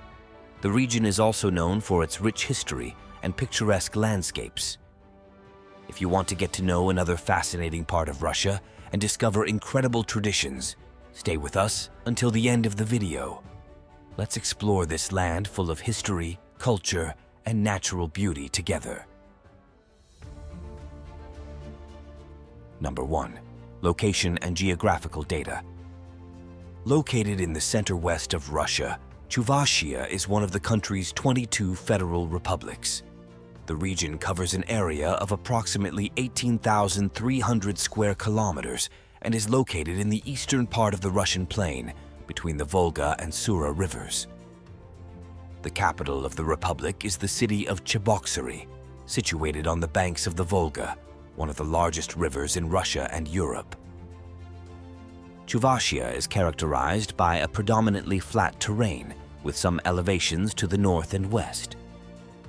The region is also known for its rich history and picturesque landscapes. If you want to get to know another fascinating part of Russia and discover incredible traditions, stay with us until the end of the video. Let's explore this land full of history, culture, and natural beauty together. Number 1. Location and geographical data. Located in the center-west of Russia, Chuvashia is one of the country's 22 federal republics. The region covers an area of approximately 18,300 square kilometers and is located in the eastern part of the Russian plain, between the Volga and Sura rivers. The capital of the republic is the city of Cheboksary, situated on the banks of the Volga, one of the largest rivers in Russia and Europe. Chuvashia is characterized by a predominantly flat terrain, with some elevations to the north and west.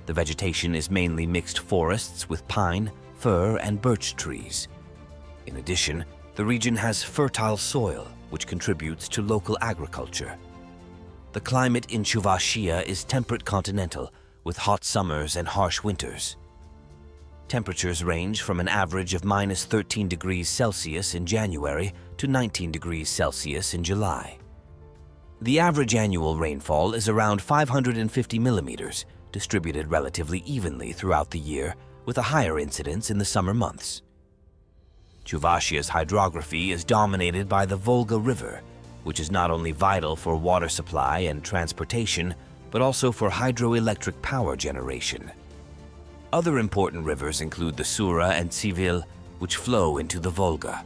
The vegetation is mainly mixed forests with pine, fir, and birch trees. In addition, the region has fertile soil, which contributes to local agriculture. The climate in Chuvashia is temperate continental, with hot summers and harsh winters. Temperatures range from an average of -13 degrees Celsius in January to 19 degrees Celsius in July. The average annual rainfall is around 550 millimeters, distributed relatively evenly throughout the year, with a higher incidence in the summer months. Chuvashia's hydrography is dominated by the Volga River, which is not only vital for water supply and transportation, but also for hydroelectric power generation. Other important rivers include the Sura and Sivil, which flow into the Volga.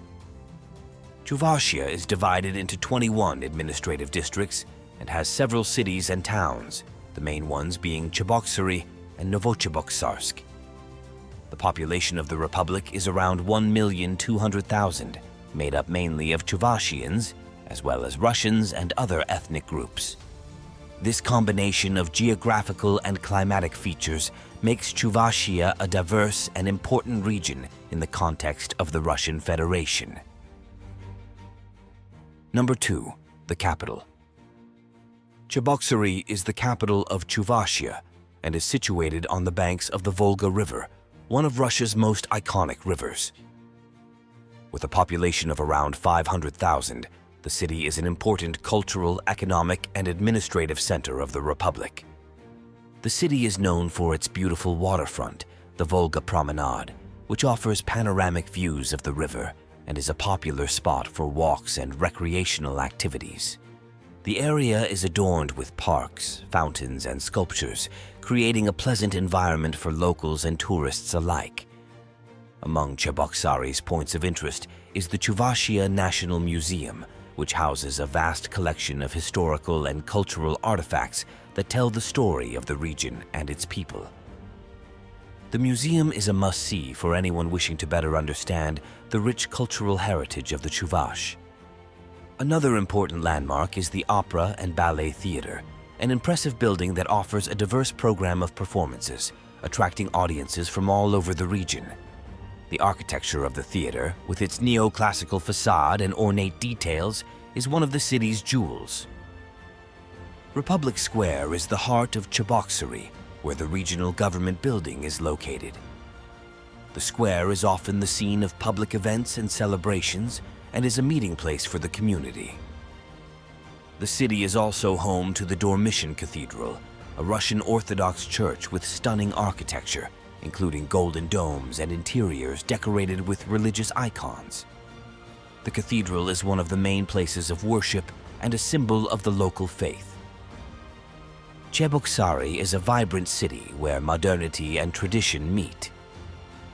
Chuvashia is divided into 21 administrative districts and has several cities and towns, the main ones being Cheboksary and Novocheboksarsk. The population of the republic is around 1,200,000, made up mainly of Chuvashians, as well as Russians and other ethnic groups. This combination of geographical and climatic features makes Chuvashia a diverse and important region in the context of the Russian Federation. Number 2. The capital. Cheboksary is the capital of Chuvashia and is situated on the banks of the Volga River, one of Russia's most iconic rivers. With a population of around 500,000, the city is an important cultural, economic, and administrative center of the Republic. The city is known for its beautiful waterfront, the Volga Promenade, which offers panoramic views of the river and is a popular spot for walks and recreational activities. The area is adorned with parks, fountains, and sculptures, creating a pleasant environment for locals and tourists alike. Among Cheboksari's points of interest is the Chuvashia National Museum, which houses a vast collection of historical and cultural artifacts that tell the story of the region and its people. The museum is a must-see for anyone wishing to better understand the rich cultural heritage of the Chuvash. Another important landmark is the Opera and Ballet Theater, an impressive building that offers a diverse program of performances, attracting audiences from all over the region. The architecture of the theater, with its neoclassical facade and ornate details, is one of the city's jewels. Republic Square is the heart of Cheboksary, where the regional government building is located. The square is often the scene of public events and celebrations and is a meeting place for the community. The city is also home to the Dormition Cathedral, a Russian Orthodox church with stunning architecture, including golden domes and interiors decorated with religious icons. The cathedral is one of the main places of worship and a symbol of the local faith. Cheboksary is a vibrant city where modernity and tradition meet.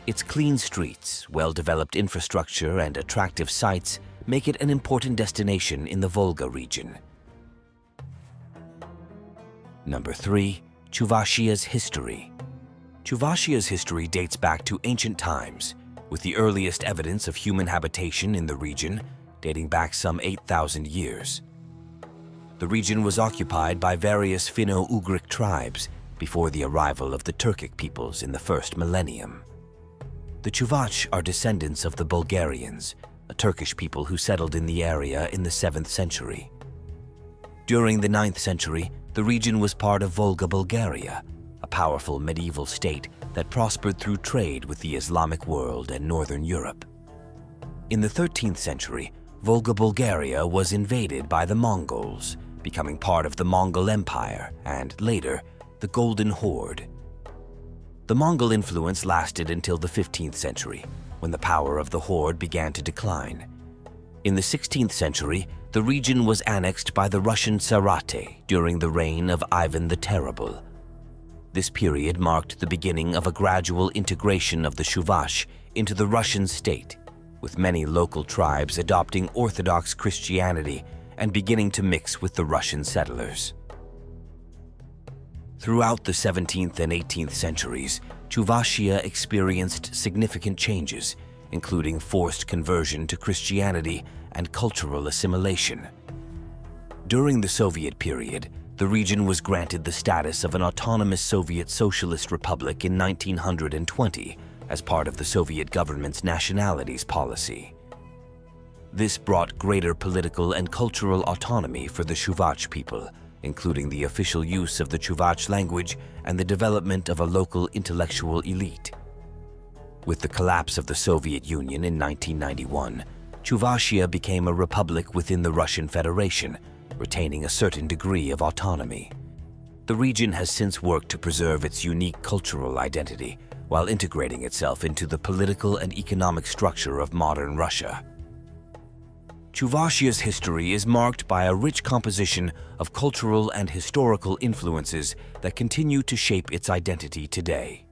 Its clean streets, well-developed infrastructure, and attractive sites make it an important destination in the Volga region. Number 3. Chuvashia's history. Chuvashia's history dates back to ancient times, with the earliest evidence of human habitation in the region dating back some 8,000 years. The region was occupied by various Finno-Ugric tribes before the arrival of the Turkic peoples in the first millennium. The Chuvash are descendants of the Bulgarians, a Turkish people who settled in the area in the 7th century. During the 9th century, the region was part of Volga Bulgaria, a powerful medieval state that prospered through trade with the Islamic world and Northern Europe. In the 13th century, Volga Bulgaria was invaded by the Mongols, becoming part of the Mongol Empire and, later, the Golden Horde. The Mongol influence lasted until the 15th century, when the power of the Horde began to decline. In the 16th century, the region was annexed by the Russian Tsarate during the reign of Ivan the Terrible. This period marked the beginning of a gradual integration of the Chuvash into the Russian state, with many local tribes adopting Orthodox Christianity and beginning to mix with the Russian settlers. Throughout the 17th and 18th centuries, Chuvashia experienced significant changes, including forced conversion to Christianity and cultural assimilation. During the Soviet period, the region was granted the status of an autonomous Soviet Socialist Republic in 1920 as part of the Soviet government's nationalities policy. This brought greater political and cultural autonomy for the Chuvash people, including the official use of the Chuvash language and the development of a local intellectual elite. With the collapse of the Soviet Union in 1991, Chuvashia became a republic within the Russian Federation, retaining a certain degree of autonomy. The region has since worked to preserve its unique cultural identity while integrating itself into the political and economic structure of modern Russia. Chuvashia's history is marked by a rich composition of cultural and historical influences that continue to shape its identity today.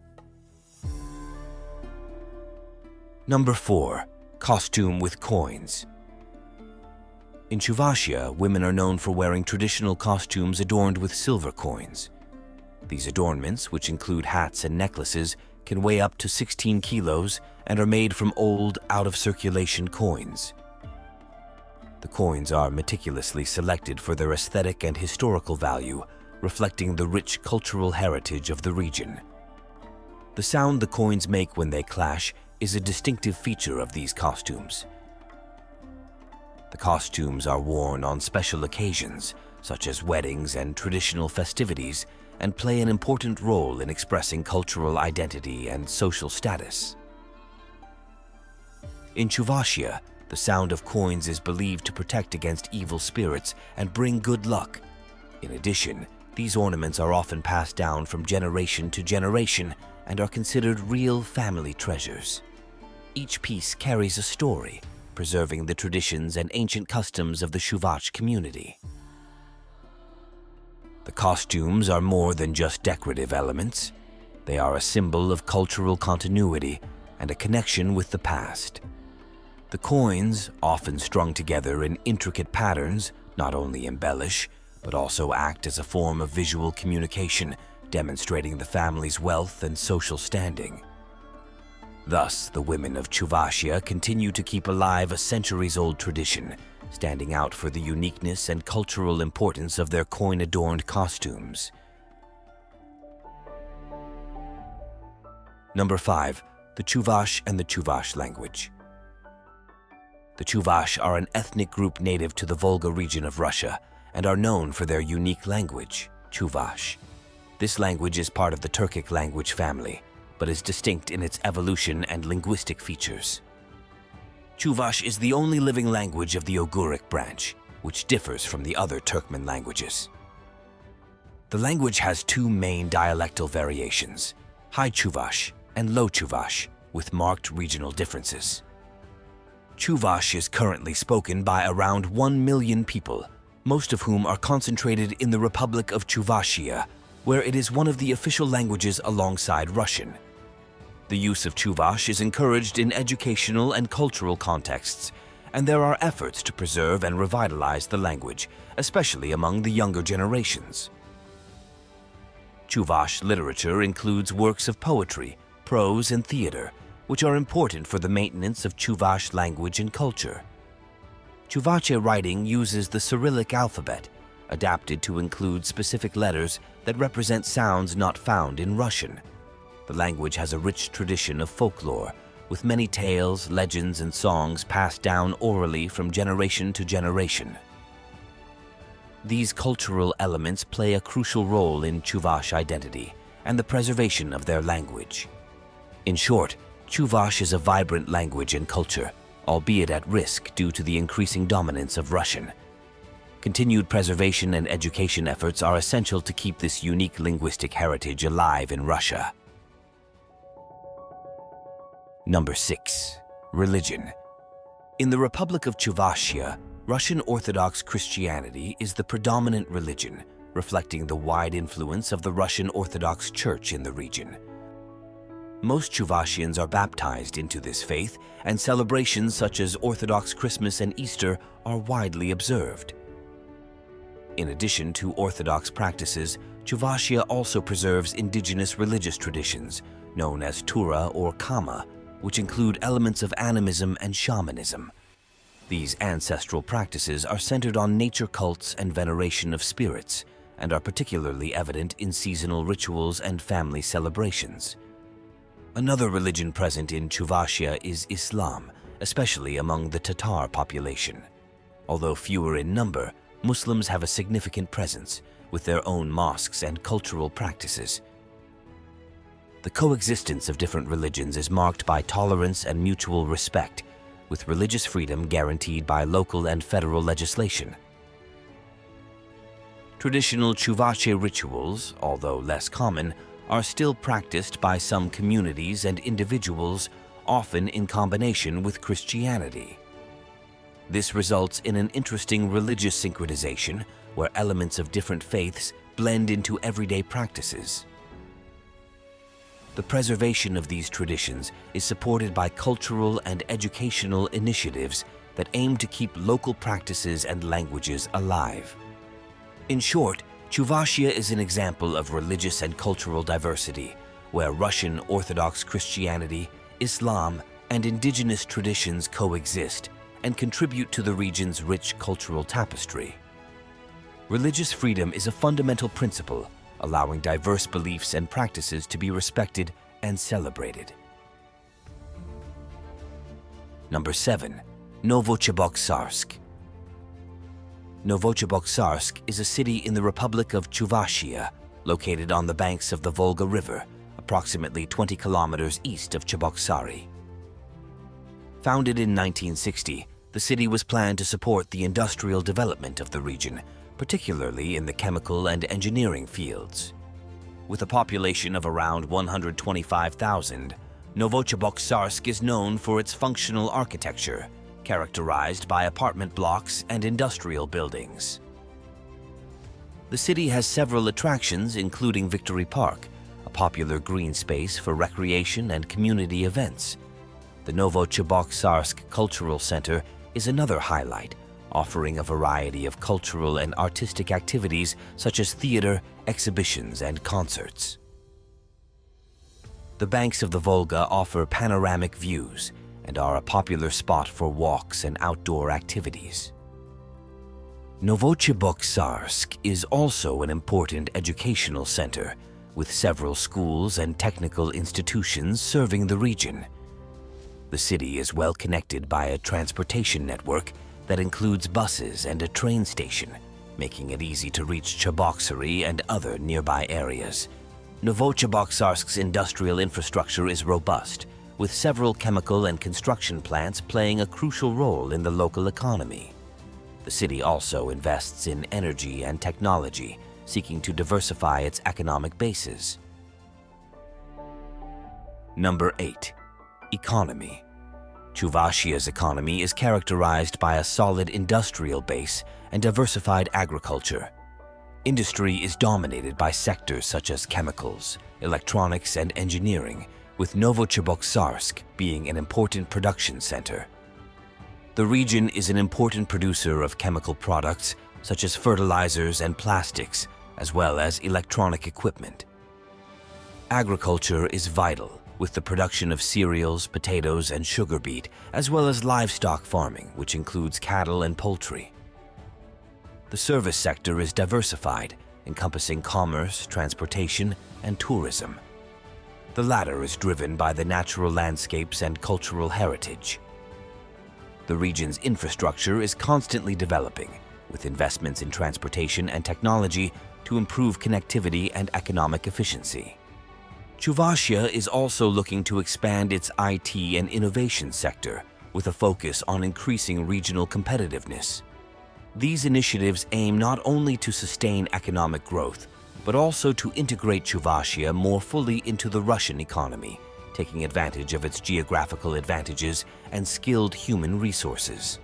Number 4. Costume with coins. In Chuvashia, women are known for wearing traditional costumes adorned with silver coins. These adornments, which include hats and necklaces, can weigh up to 16 kilos and are made from old, out-of-circulation coins. The coins are meticulously selected for their aesthetic and historical value, reflecting the rich cultural heritage of the region. The sound the coins make when they clash is a distinctive feature of these costumes. The costumes are worn on special occasions, such as weddings and traditional festivities, and play an important role in expressing cultural identity and social status. In Chuvashia, the sound of coins is believed to protect against evil spirits and bring good luck. In addition, these ornaments are often passed down from generation to generation and are considered real family treasures. Each piece carries a story, preserving the traditions and ancient customs of the Chuvash community. The costumes are more than just decorative elements. They are a symbol of cultural continuity and a connection with the past. The coins, often strung together in intricate patterns, not only embellish, but also act as a form of visual communication, demonstrating the family's wealth and social standing. Thus, the women of Chuvashia continue to keep alive a centuries-old tradition, standing out for the uniqueness and cultural importance of their coin-adorned costumes. Number 5. The Chuvash and the Chuvash Language. The Chuvash are an ethnic group native to the Volga region of Russia and are known for their unique language, Chuvash. This language is part of the Turkic language family, but is distinct in its evolution and linguistic features. Chuvash is the only living language of the Oghuric branch, which differs from the other Turkmen languages. The language has two main dialectal variations, High Chuvash and Low Chuvash, with marked regional differences. Chuvash is currently spoken by around 1 million people, most of whom are concentrated in the Republic of Chuvashia, where it is one of the official languages alongside Russian. The use of Chuvash is encouraged in educational and cultural contexts, and there are efforts to preserve and revitalize the language, especially among the younger generations. Chuvash literature includes works of poetry, prose, and theater, which are important for the maintenance of Chuvash language and culture. Chuvashia writing uses the Cyrillic alphabet, adapted to include specific letters that represent sounds not found in Russian. The language has a rich tradition of folklore, with many tales, legends, and songs passed down orally from generation to generation. These cultural elements play a crucial role in Chuvash identity and the preservation of their language. In short, Chuvash is a vibrant language and culture, albeit at risk due to the increasing dominance of Russian. Continued preservation and education efforts are essential to keep this unique linguistic heritage alive in Russia. Number 6. Religion. In the Republic of Chuvashia, Russian Orthodox Christianity is the predominant religion, reflecting the wide influence of the Russian Orthodox Church in the region. Most Chuvashians are baptized into this faith, and celebrations such as Orthodox Christmas and Easter are widely observed. In addition to Orthodox practices, Chuvashia also preserves indigenous religious traditions, known as Tura or Kama, which include elements of animism and shamanism. These ancestral practices are centered on nature cults and veneration of spirits, and are particularly evident in seasonal rituals and family celebrations. Another religion present in Chuvashia is Islam, especially among the Tatar population. Although fewer in number, Muslims have a significant presence, with their own mosques and cultural practices. The coexistence of different religions is marked by tolerance and mutual respect, with religious freedom guaranteed by local and federal legislation. Traditional Chuvashia rituals, although less common, are still practiced by some communities and individuals, often in combination with Christianity. This results in an interesting religious synchronization where elements of different faiths blend into everyday practices. The preservation of these traditions is supported by cultural and educational initiatives that aim to keep local practices and languages alive. In short, Chuvashia is an example of religious and cultural diversity, where Russian Orthodox Christianity, Islam, and indigenous traditions coexist and contribute to the region's rich cultural tapestry. Religious freedom is a fundamental principle, allowing diverse beliefs and practices to be respected and celebrated. Number 7. Novocheboksarsk. Novocheboksarsk is a city in the Republic of Chuvashia, located on the banks of the Volga River, approximately 20 kilometers east of Cheboksary. Founded in 1960, the city was planned to support the industrial development of the region, particularly in the chemical and engineering fields. With a population of around 125,000, Novocheboksarsk is known for its functional architecture, characterized by apartment blocks and industrial buildings. The city has several attractions, including Victory Park, a popular green space for recreation and community events. The Novocheboksarsk Cultural Center is another highlight, offering a variety of cultural and artistic activities such as theater, exhibitions, and concerts. The banks of the Volga offer panoramic views and are a popular spot for walks and outdoor activities. Novocheboksarsk is also an important educational center, with several schools and technical institutions serving the region. The city is well connected by a transportation network that includes buses and a train station, making it easy to reach Cheboksary and other nearby areas. Novocheboksarsk's industrial infrastructure is robust, with several chemical and construction plants playing a crucial role in the local economy. The city also invests in energy and technology, seeking to diversify its economic bases. Number 8. Economy. Chuvashia's economy is characterized by a solid industrial base and diversified agriculture. Industry is dominated by sectors such as chemicals, electronics, and engineering, with Novocheboksarsk being an important production center. The region is an important producer of chemical products such as fertilizers and plastics, as well as electronic equipment. Agriculture is vital, with the production of cereals, potatoes, and sugar beet, as well as livestock farming, which includes cattle and poultry. The service sector is diversified, encompassing commerce, transportation, and tourism. The latter is driven by the natural landscapes and cultural heritage. The region's infrastructure is constantly developing, with investments in transportation and technology to improve connectivity and economic efficiency. Chuvashia is also looking to expand its IT and innovation sector, with a focus on increasing regional competitiveness. These initiatives aim not only to sustain economic growth, but also to integrate Chuvashia more fully into the Russian economy, taking advantage of its geographical advantages and skilled human resources.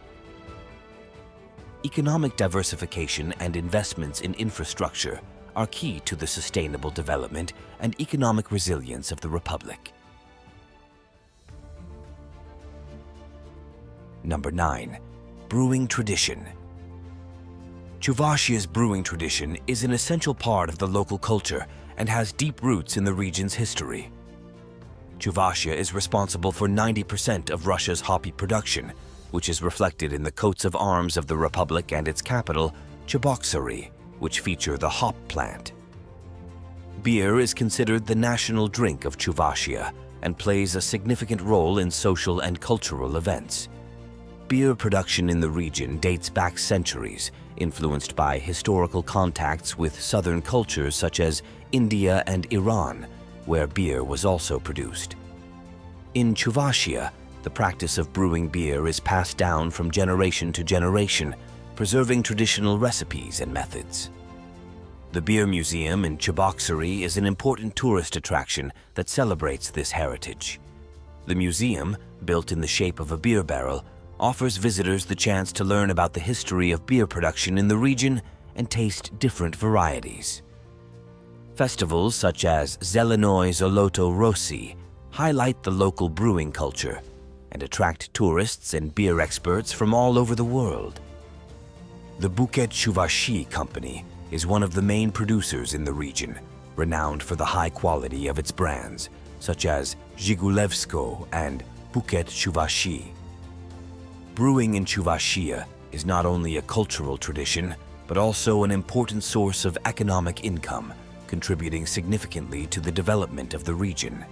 Economic diversification and investments in infrastructure are key to the sustainable development and economic resilience of the Republic. Number 9. Brewing Tradition. Chuvashia's brewing tradition is an essential part of the local culture and has deep roots in the region's history. Chuvashia is responsible for 90% of Russia's hoppy production, which is reflected in the coats of arms of the Republic and its capital, Cheboksary, which feature the hop plant. Beer is considered the national drink of Chuvashia and plays a significant role in social and cultural events. Beer production in the region dates back centuries, influenced by historical contacts with southern cultures such as India and Iran, where beer was also produced. In Chuvashia, the practice of brewing beer is passed down from generation to generation, preserving traditional recipes and methods. The Beer Museum in Cheboksary is an important tourist attraction that celebrates this heritage. The museum, built in the shape of a beer barrel, offers visitors the chance to learn about the history of beer production in the region and taste different varieties. Festivals such as Zelenoi Zoloto Rossi highlight the local brewing culture and attract tourists and beer experts from all over the world. The Bukhet Chuvashi Company is one of the main producers in the region, renowned for the high quality of its brands, such as Zhigulevsko and Bukhet Chuvashi. Brewing in Chuvashia is not only a cultural tradition, but also an important source of economic income, contributing significantly to the development of the region.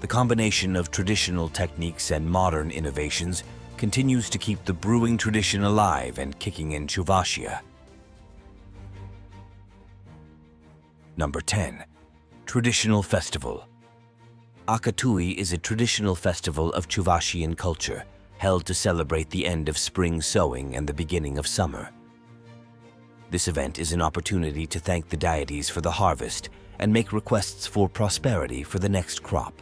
The combination of traditional techniques and modern innovations continues to keep the brewing tradition alive and kicking in Chuvashia. Number 10. Traditional Festival. Akatui is a traditional festival of Chuvashian culture, held to celebrate the end of spring sowing and the beginning of summer. This event is an opportunity to thank the deities for the harvest and make requests for prosperity for the next crop.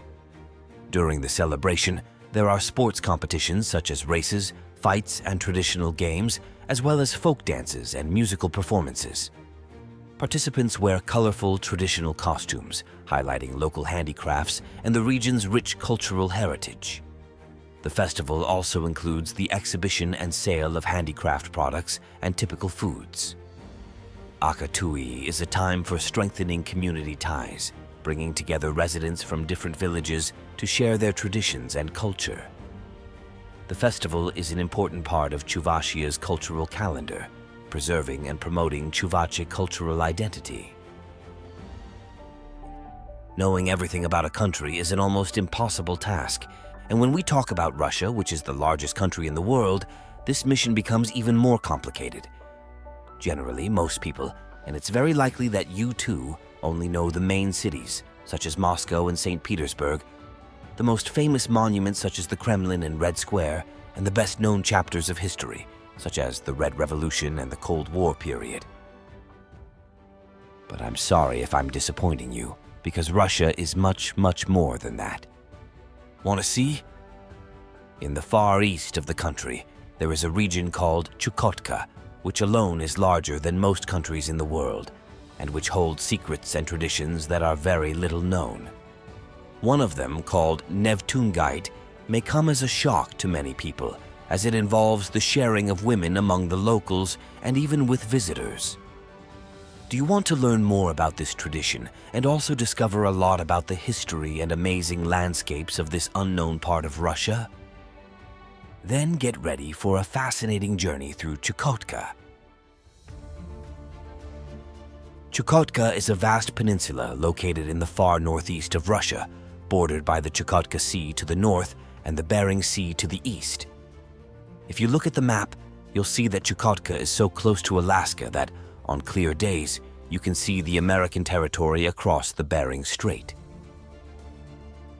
During the celebration, there are sports competitions such as races, fights, and traditional games, as well as folk dances and musical performances. Participants wear colorful traditional costumes, highlighting local handicrafts and the region's rich cultural heritage. The festival also includes the exhibition and sale of handicraft products and typical foods. Akatui is a time for strengthening community ties, bringing together residents from different villages to share their traditions and culture. The festival is an important part of Chuvashia's cultural calendar, preserving and promoting Chuvashian cultural identity. Knowing everything about a country is an almost impossible task, and when we talk about Russia, which is the largest country in the world, this mission becomes even more complicated. Generally, most people, and it's very likely that you too, only know the main cities, such as Moscow and St. Petersburg, the most famous monuments such as the Kremlin and Red Square, and the best-known chapters of history, such as the Red Revolution and the Cold War period. But I'm sorry if I'm disappointing you, because Russia is much, much more than that. Want to see? In the far east of the country, there is a region called Chukotka, which alone is larger than most countries in the world, and which holds secrets and traditions that are very little known. One of them, called Nevtungait, may come as a shock to many people, as it involves the sharing of women among the locals and even with visitors. Do you want to learn more about this tradition and also discover a lot about the history and amazing landscapes of this unknown part of Russia? Then get ready for a fascinating journey through Chukotka. Chukotka is a vast peninsula located in the far northeast of Russia, bordered by the Chukotka Sea to the north and the Bering Sea to the east. If you look at the map, you'll see that Chukotka is so close to Alaska that, on clear days, you can see the American territory across the Bering Strait.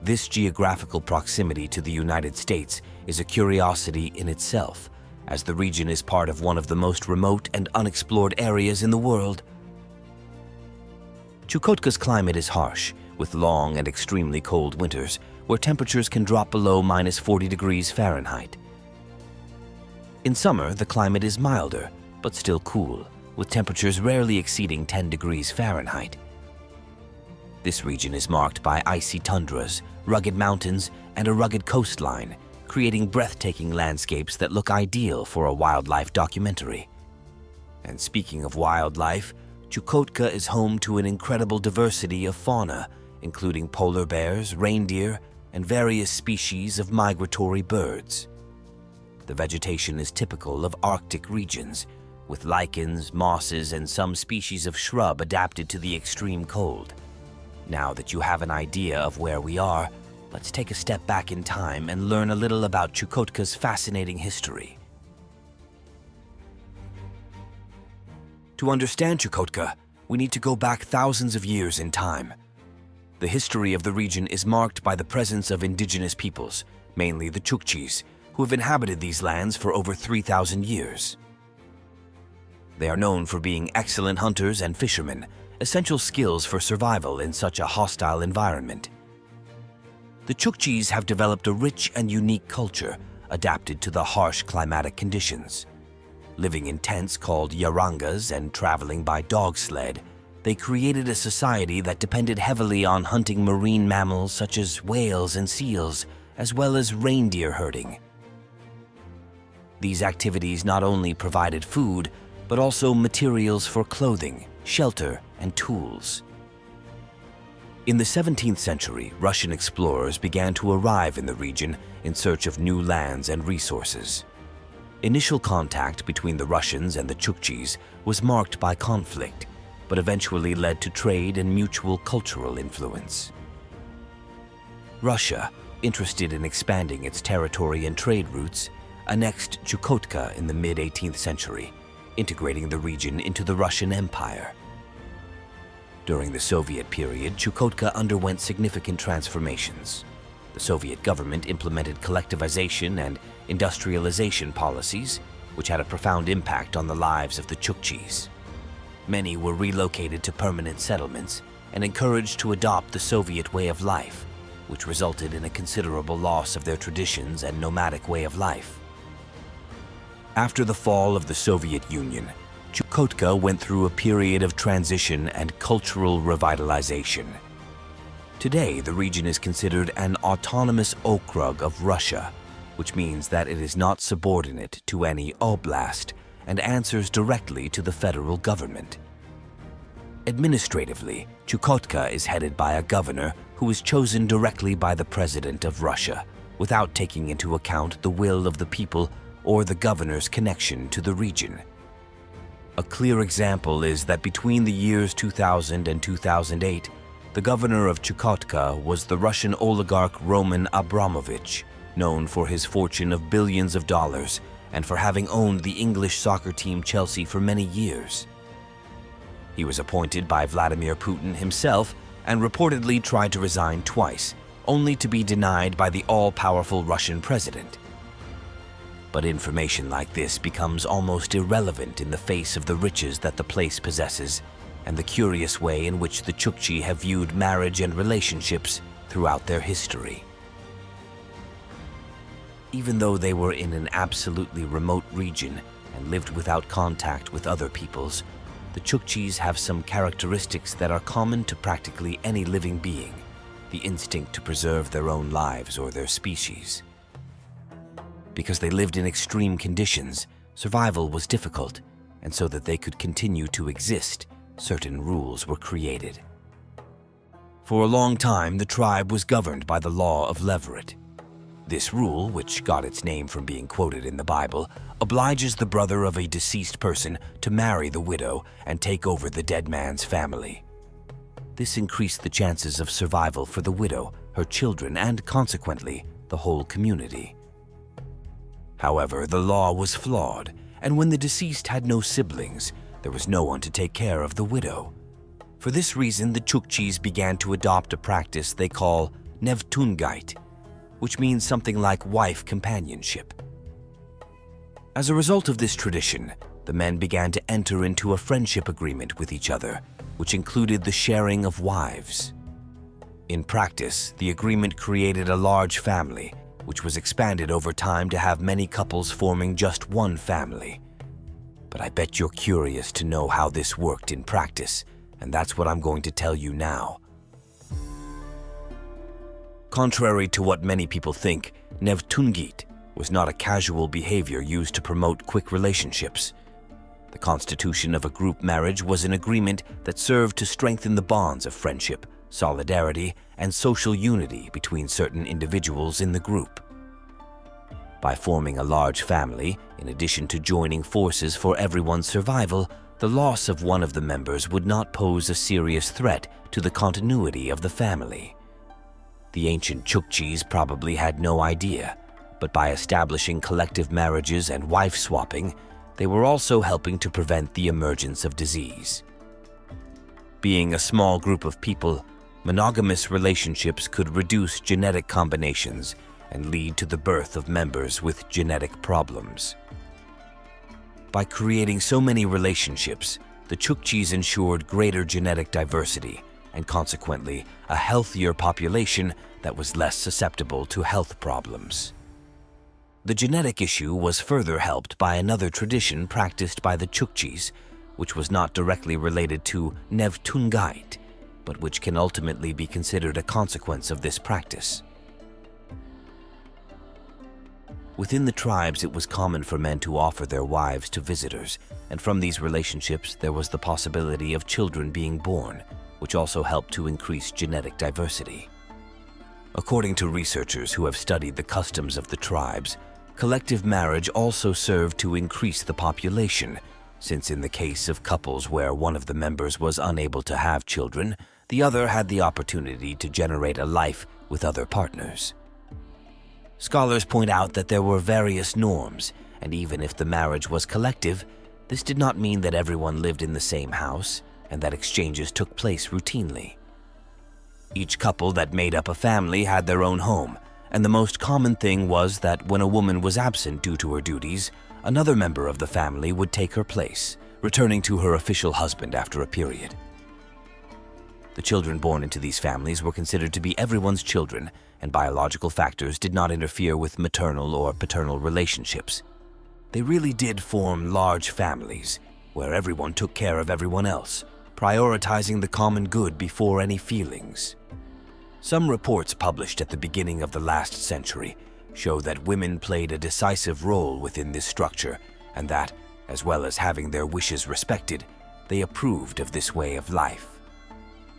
This geographical proximity to the United States is a curiosity in itself, as the region is part of one of the most remote and unexplored areas in the world. Chukotka's climate is harsh, with long and extremely cold winters, where temperatures can drop below -40 degrees Fahrenheit. In summer, the climate is milder, but still cool, with temperatures rarely exceeding 10 degrees Fahrenheit. This region is marked by icy tundras, rugged mountains, and a rugged coastline, creating breathtaking landscapes that look ideal for a wildlife documentary. And speaking of wildlife, Chukotka is home to an incredible diversity of fauna, including polar bears, reindeer, and various species of migratory birds. The vegetation is typical of Arctic regions, with lichens, mosses, and some species of shrub adapted to the extreme cold. Now that you have an idea of where we are, let's take a step back in time and learn a little about Chukotka's fascinating history. To understand Chukotka, we need to go back thousands of years in time. The history of the region is marked by the presence of indigenous peoples, mainly the Chukchis, who have inhabited these lands for over 3,000 years. They are known for being excellent hunters and fishermen, essential skills for survival in such a hostile environment. The Chukchis have developed a rich and unique culture adapted to the harsh climatic conditions. Living in tents called yarangas and traveling by dog sled, they created a society that depended heavily on hunting marine mammals such as whales and seals, as well as reindeer herding. These activities not only provided food, but also materials for clothing, shelter, and tools. In the 17th century, Russian explorers began to arrive in the region in search of new lands and resources. Initial contact between the Russians and the Chukchis was marked by conflict, but eventually led to trade and mutual cultural influence. Russia, interested in expanding its territory and trade routes, annexed Chukotka in the mid-18th century, integrating the region into the Russian Empire. During the Soviet period, Chukotka underwent significant transformations. The Soviet government implemented collectivization and industrialization policies, which had a profound impact on the lives of the Chukchis. Many were relocated to permanent settlements and encouraged to adopt the Soviet way of life, which resulted in a considerable loss of their traditions and nomadic way of life. After the fall of the Soviet Union, Chukotka went through a period of transition and cultural revitalization. Today, the region is considered an autonomous okrug of Russia, which means that it is not subordinate to any oblast and answers directly to the federal government. Administratively, Chukotka is headed by a governor who is chosen directly by the President of Russia, without taking into account the will of the people or the governor's connection to the region. A clear example is that between the years 2000 and 2008, the governor of Chukotka was the Russian oligarch Roman Abramovich, known for his fortune of billions of dollars and for having owned the English soccer team Chelsea for many years. He was appointed by Vladimir Putin himself and reportedly tried to resign twice, only to be denied by the all-powerful Russian president. But information like this becomes almost irrelevant in the face of the riches that the place possesses and the curious way in which the Chukchi have viewed marriage and relationships throughout their history. Even though they were in an absolutely remote region and lived without contact with other peoples, the Chukchis have some characteristics that are common to practically any living being: the instinct to preserve their own lives or their species. Because they lived in extreme conditions, survival was difficult, and so that they could continue to exist, certain rules were created. For a long time, the tribe was governed by the law of levirate. This rule, which got its name from being quoted in the Bible, obliges the brother of a deceased person to marry the widow and take over the dead man's family. This increased the chances of survival for the widow, her children, and consequently, the whole community. However, the law was flawed, and when the deceased had no siblings, there was no one to take care of the widow. For this reason, the Chukchis began to adopt a practice they call nevtungait, which means something like wife companionship. As a result of this tradition, the men began to enter into a friendship agreement with each other, which included the sharing of wives. In practice, the agreement created a large family, which was expanded over time to have many couples forming just one family. But I bet you're curious to know how this worked in practice, and that's what I'm going to tell you now. Contrary to what many people think, nevtungit was not a casual behavior used to promote quick relationships. The constitution of a group marriage was an agreement that served to strengthen the bonds of friendship, solidarity, and social unity between certain individuals in the group. By forming a large family, in addition to joining forces for everyone's survival, the loss of one of the members would not pose a serious threat to the continuity of the family. The ancient Chukchis probably had no idea, but by establishing collective marriages and wife swapping, they were also helping to prevent the emergence of disease. Being a small group of people, monogamous relationships could reduce genetic combinations and lead to the birth of members with genetic problems. By creating so many relationships, the Chukchis ensured greater genetic diversity and consequently a healthier population that was less susceptible to health problems. The genetic issue was further helped by another tradition practiced by the Chukchis, which was not directly related to nevtungait, but which can ultimately be considered a consequence of this practice. Within the tribes, it was common for men to offer their wives to visitors, and from these relationships there was the possibility of children being born, which also helped to increase genetic diversity. According to researchers who have studied the customs of the tribes, collective marriage also served to increase the population, since in the case of couples where one of the members was unable to have children, the other had the opportunity to generate a life with other partners. Scholars point out that there were various norms, and even if the marriage was collective, this did not mean that everyone lived in the same house, and that exchanges took place routinely. Each couple that made up a family had their own home, and the most common thing was that when a woman was absent due to her duties, another member of the family would take her place, returning to her official husband after a period. The children born into these families were considered to be everyone's children, and biological factors did not interfere with maternal or paternal relationships. They really did form large families, where everyone took care of everyone else, prioritizing the common good before any feelings. Some reports published at the beginning of the last century show that women played a decisive role within this structure, and that, as well as having their wishes respected, they approved of this way of life.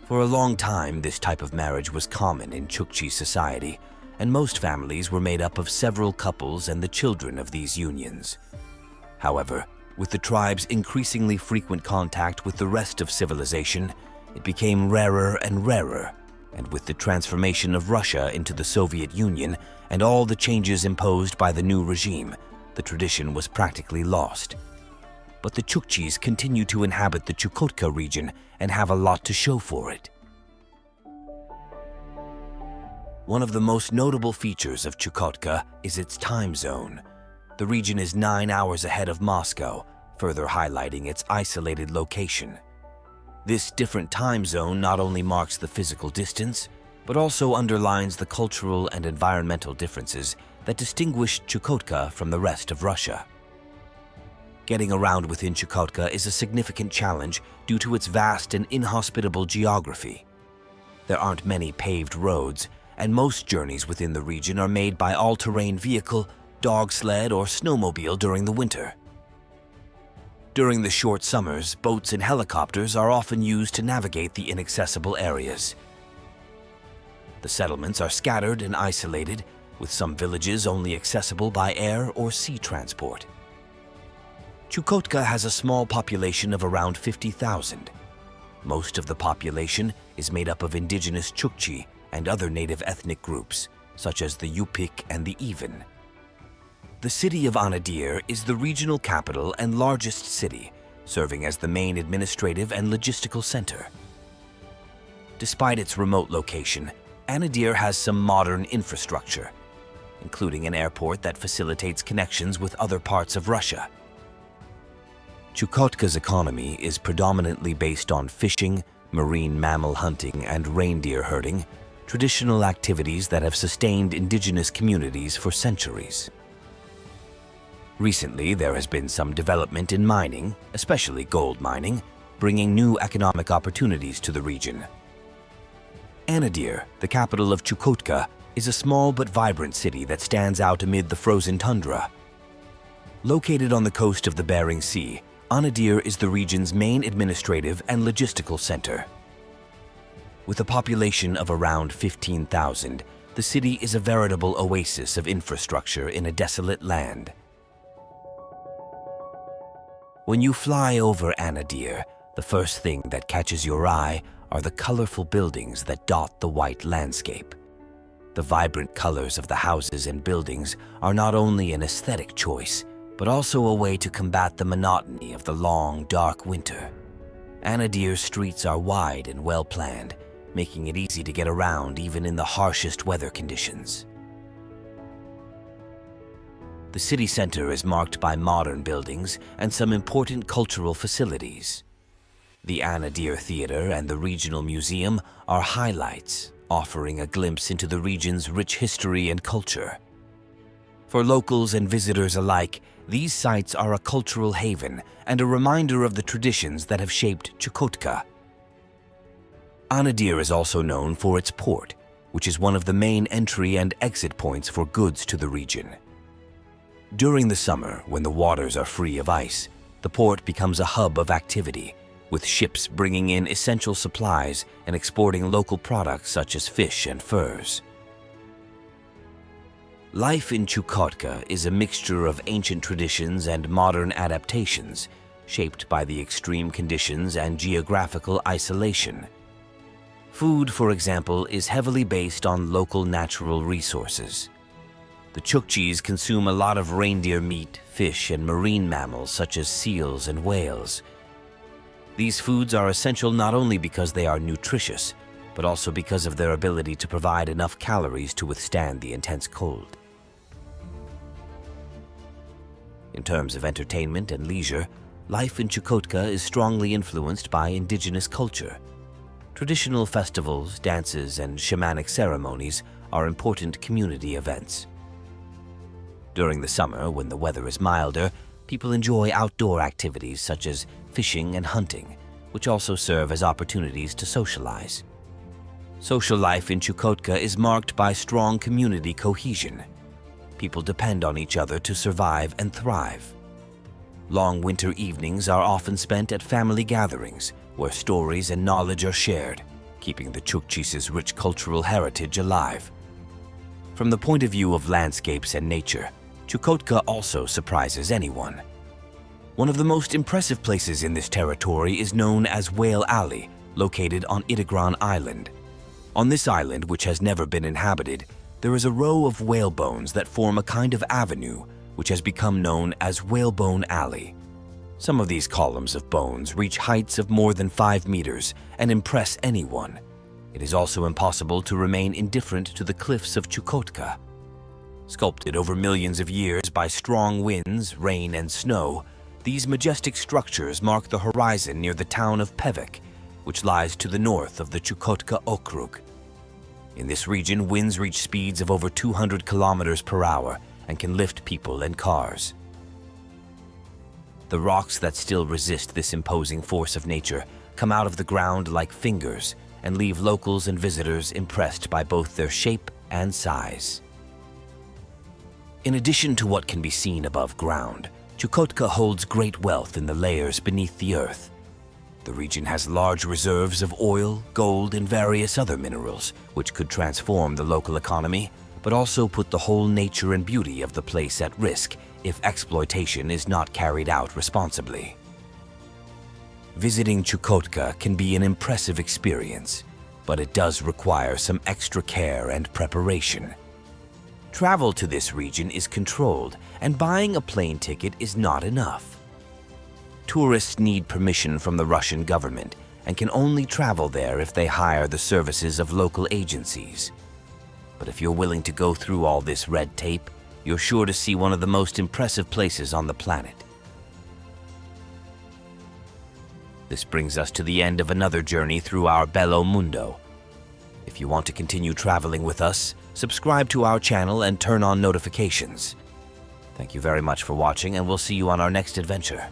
For a long time, this type of marriage was common in Chukchi society, and most families were made up of several couples and the children of these unions. However, with the tribe's increasingly frequent contact with the rest of civilization, it became rarer and rarer, and with the transformation of Russia into the Soviet Union and all the changes imposed by the new regime, the tradition was practically lost. But the Chukchis continue to inhabit the Chukotka region and have a lot to show for it. One of the most notable features of Chukotka is its time zone. The region is 9 hours ahead of Moscow, further highlighting its isolated location. This different time zone not only marks the physical distance, but also underlines the cultural and environmental differences that distinguish Chukotka from the rest of Russia. Getting around within Chukotka is a significant challenge due to its vast and inhospitable geography. There aren't many paved roads, and most journeys within the region are made by all-terrain vehicle, dog sled, or snowmobile during the winter. During the short summers, boats and helicopters are often used to navigate the inaccessible areas. The settlements are scattered and isolated, with some villages only accessible by air or sea transport. Chukotka has a small population of around 50,000. Most of the population is made up of indigenous Chukchi and other native ethnic groups, such as the Yupik and the Even. The city of Anadyr is the regional capital and largest city, serving as the main administrative and logistical center. Despite its remote location, Anadyr has some modern infrastructure, including an airport that facilitates connections with other parts of Russia. Chukotka's economy is predominantly based on fishing, marine mammal hunting, and reindeer herding, traditional activities that have sustained indigenous communities for centuries. Recently, there has been some development in mining, especially gold mining, bringing new economic opportunities to the region. Anadyr, the capital of Chukotka, is a small but vibrant city that stands out amid the frozen tundra. Located on the coast of the Bering Sea, Anadyr is the region's main administrative and logistical center. With a population of around 15,000, the city is a veritable oasis of infrastructure in a desolate land. When you fly over Anadyr, the first thing that catches your eye are the colorful buildings that dot the white landscape. The vibrant colors of the houses and buildings are not only an aesthetic choice, but also a way to combat the monotony of the long, dark winter. Anadyr's streets are wide and well-planned, making it easy to get around even in the harshest weather conditions. The city center is marked by modern buildings and some important cultural facilities. The Anadyr Theater and the Regional Museum are highlights, offering a glimpse into the region's rich history and culture. For locals and visitors alike, these sites are a cultural haven and a reminder of the traditions that have shaped Chukotka. Anadyr is also known for its port, which is one of the main entry and exit points for goods to the region. During the summer, when the waters are free of ice, the port becomes a hub of activity, with ships bringing in essential supplies and exporting local products such as fish and furs. Life in Chukotka is a mixture of ancient traditions and modern adaptations, shaped by the extreme conditions and geographical isolation. Food, for example, is heavily based on local natural resources. The Chukchis consume a lot of reindeer meat, fish, and marine mammals such as seals and whales. These foods are essential not only because they are nutritious, but also because of their ability to provide enough calories to withstand the intense cold. In terms of entertainment and leisure, life in Chukotka is strongly influenced by indigenous culture. Traditional festivals, dances, and shamanic ceremonies are important community events. During the summer, when the weather is milder, people enjoy outdoor activities such as fishing and hunting, which also serve as opportunities to socialize. Social life in Chukotka is marked by strong community cohesion. People depend on each other to survive and thrive. Long winter evenings are often spent at family gatherings, where stories and knowledge are shared, keeping the Chukchis' rich cultural heritage alive. From the point of view of landscapes and nature, Chukotka also surprises anyone. One of the most impressive places in this territory is known as Whale Alley, located on Itigran Island. On this island, which has never been inhabited, there is a row of whale bones that form a kind of avenue, which has become known as Whalebone Alley. Some of these columns of bones reach heights of more than 5 meters and impress anyone. It is also impossible to remain indifferent to the cliffs of Chukotka. Sculpted over millions of years by strong winds, rain, and snow, these majestic structures mark the horizon near the town of Pevek, which lies to the north of the Chukotka Okrug. In this region, winds reach speeds of over 200 kilometers per hour and can lift people and cars. The rocks that still resist this imposing force of nature come out of the ground like fingers and leave locals and visitors impressed by both their shape and size. In addition to what can be seen above ground, Chukotka holds great wealth in the layers beneath the earth. The region has large reserves of oil, gold, and various other minerals, which could transform the local economy, but also put the whole nature and beauty of the place at risk if exploitation is not carried out responsibly. Visiting Chukotka can be an impressive experience, but it does require some extra care and preparation. Travel to this region is controlled, and buying a plane ticket is not enough. Tourists need permission from the Russian government and can only travel there if they hire the services of local agencies. But if you're willing to go through all this red tape, you're sure to see one of the most impressive places on the planet. This brings us to the end of another journey through our Bello Mundo. If you want to continue traveling with us, subscribe to our channel and turn on notifications. Thank you very much for watching, and we'll see you on our next adventure.